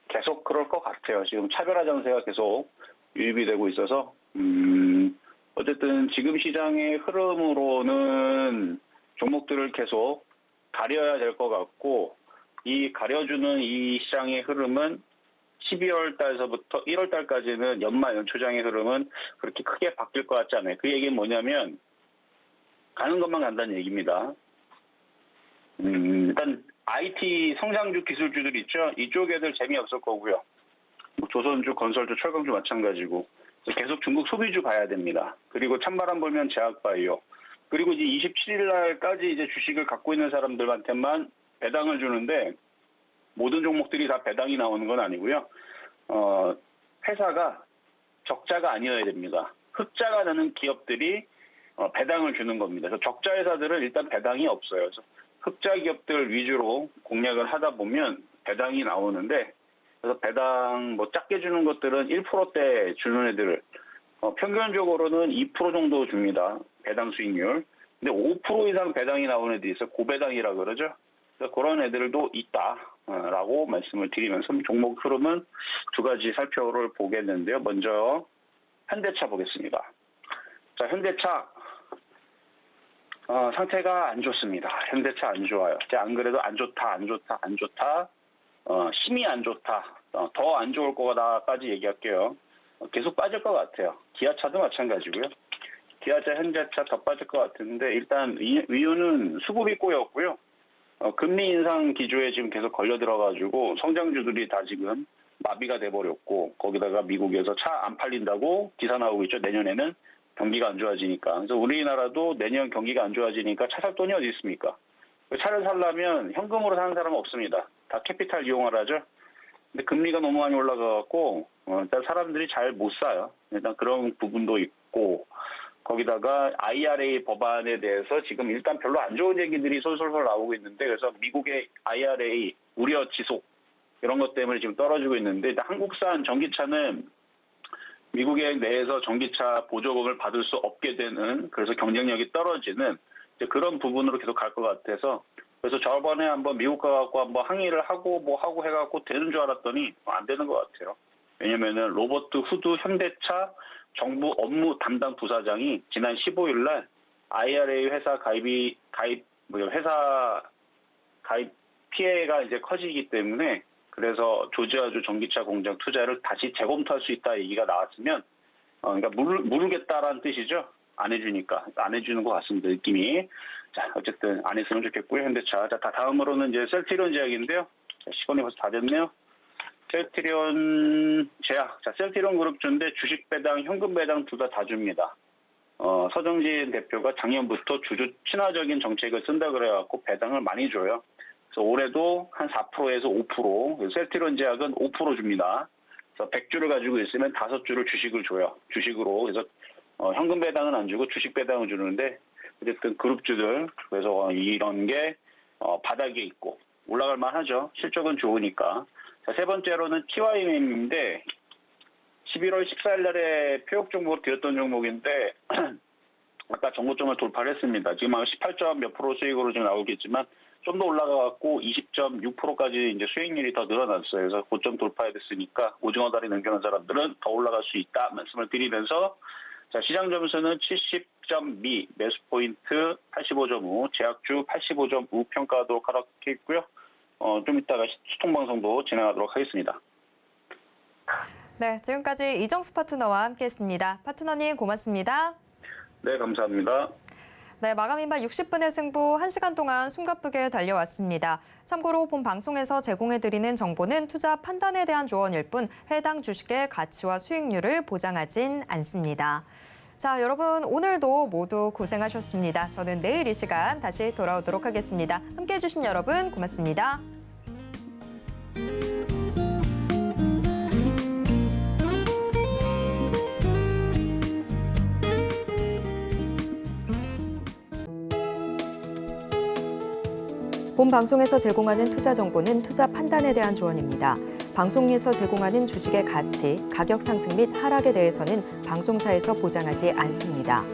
계속 그럴 것 같아요. 지금 차별화 장세가 계속 유입이 되고 있어서 어쨌든 지금 시장의 흐름으로는 종목들을 계속 가려야 될 것 같고 이 가려주는 이 시장의 흐름은 12월 달서부터 1월 달까지는 연말 연초장의 흐름은 그렇게 크게 바뀔 것 같지 않아요. 그 얘기는 뭐냐면 가는 것만 간다는 얘기입니다. 일단 IT 성장주 기술주들 있죠. 이쪽 애들 재미없을 거고요. 뭐 조선주, 건설주, 철강주 마찬가지고 계속 중국 소비주 봐야 됩니다. 그리고 찬바람 불면 제약바이오. 그리고 이제 27일 날까지 이제 주식을 갖고 있는 사람들한테만 배당을 주는데 모든 종목들이 다 배당이 나오는 건 아니고요. 회사가 적자가 아니어야 됩니다. 흑자가 나는 기업들이 배당을 주는 겁니다. 그래서 적자 회사들은 일단 배당이 없어요. 그래서 흑자 기업들 위주로 공략을 하다 보면 배당이 나오는데 그래서 배당 뭐 작게 주는 것들은 1%대 주는 애들 평균적으로는 2% 정도 줍니다. 배당 수익률. 근데 5% 이상 배당이 나오는 애들이 있어요. 고배당이라 그러죠. 그래서 그런 애들도 있다라고 말씀을 드리면서 종목 흐름은 두 가지 살펴를 보겠는데요. 먼저 현대차 보겠습니다. 자, 현대차 상태가 안 좋습니다. 현대차 안 좋아요. 안 그래도 안 좋다. 심히 안 좋다. 더 안 좋을 거다까지 얘기할게요. 계속 빠질 것 같아요. 기아차도 마찬가지고요. 기아차, 현대차 더 빠질 것 같은데 일단 이유는 수급이 꼬였고요. 금리 인상 기조에 지금 계속 걸려 들어가지고 성장주들이 다 지금 마비가 돼버렸고 거기다가 미국에서 차 안 팔린다고 기사 나오고 있죠. 내년에는 경기가 안 좋아지니까. 그래서 우리나라도 내년 경기가 안 좋아지니까 차 살 돈이 어디 있습니까? 차를 살려면 현금으로 사는 사람은 없습니다. 다 캐피탈 이용을 하죠. 근데 금리가 너무 많이 올라가갖고 일단 사람들이 잘 못 사요. 일단 그런 부분도 있고 거기다가 IRA 법안에 대해서 지금 일단 별로 안 좋은 얘기들이 솔솔솔 나오고 있는데 그래서 미국의 IRA 우려 지속 이런 것 때문에 지금 떨어지고 있는데 일단 한국산 전기차는 미국의 내에서 전기차 보조금을 받을 수 없게 되는 그래서 경쟁력이 떨어지는 이제 그런 부분으로 계속 갈 것 같아서 그래서 저번에 한번 미국 가갖고 한번 항의를 하고 뭐 하고 해갖고 되는 줄 알았더니 안 되는 것 같아요. 왜냐면은 로버트 후드 현대차 정부 업무 담당 부사장이 지난 15일 날 IRA 회사 회사 가입 피해가 이제 커지기 때문에 그래서 조지아주 전기차 공장 투자를 다시 재검토할 수 있다 얘기가 나왔으면 그러니까 모르겠다라는 뜻이죠. 안 해주니까. 안 해주는 것 같습니다. 느낌이. 자, 어쨌든 안 했으면 좋겠고요. 현대차. 자, 다음으로는 이제 셀트리온 제약인데요. 자, 시간이 벌써 다 됐네요. 셀트리온 제약. 자, 셀트리온 그룹주인데 주식 배당, 현금 배당 둘 다 줍니다. 서정진 대표가 작년부터 주주 친화적인 정책을 쓴다 그래갖고 배당을 많이 줘요. 그래서 올해도 한 4%에서 5%, 셀트리온 제약은 5% 줍니다. 그래서 100주를 가지고 있으면 5주를 주식을 줘요. 주식으로. 그래서 현금 배당은 안 주고 주식 배당을 주는데 어쨌든 그룹주들 그래서 이런 게 바닥에 있고 올라갈 만하죠. 실적은 좋으니까. 자, 세 번째로는 TYM인데 11월 14일 날에 표역 종목으로 드렸던 종목인데 아까 정고점을 돌파를 했습니다. 지금 한 18점 몇 프로 수익으로 지금 나오겠지만 좀 더 올라가갖고 20.6%까지 이제 수익률이 더 늘어났어요. 그래서 고점 돌파해 됐으니까 오징어 다리 넘겨놓은 사람들은 더 올라갈 수 있다 말씀을 드리면서 자, 시장 점수는 70.2, 매수 포인트 85.5, 제약주 85.5 평가하도록 하도록 했고요. 좀 이따가 소통 방송도 진행하도록 하겠습니다. 네, 지금까지 이정수 파트너와 함께했습니다. 파트너님 고맙습니다. 네, 감사합니다. 네, 마감인바 60분의 승부 1시간 동안 숨가쁘게 달려왔습니다. 참고로 본 방송에서 제공해드리는 정보는 투자 판단에 대한 조언일 뿐 해당 주식의 가치와 수익률을 보장하진 않습니다. 자, 여러분 오늘도 모두 고생하셨습니다. 저는 내일 이 시간 다시 돌아오도록 하겠습니다. 함께해 주신 여러분 고맙습니다. 본 방송에서 제공하는 투자 정보는 투자 판단에 대한 조언입니다. 방송에서 제공하는 주식의 가치, 가격 상승 및 하락에 대해서는 방송사에서 보장하지 않습니다.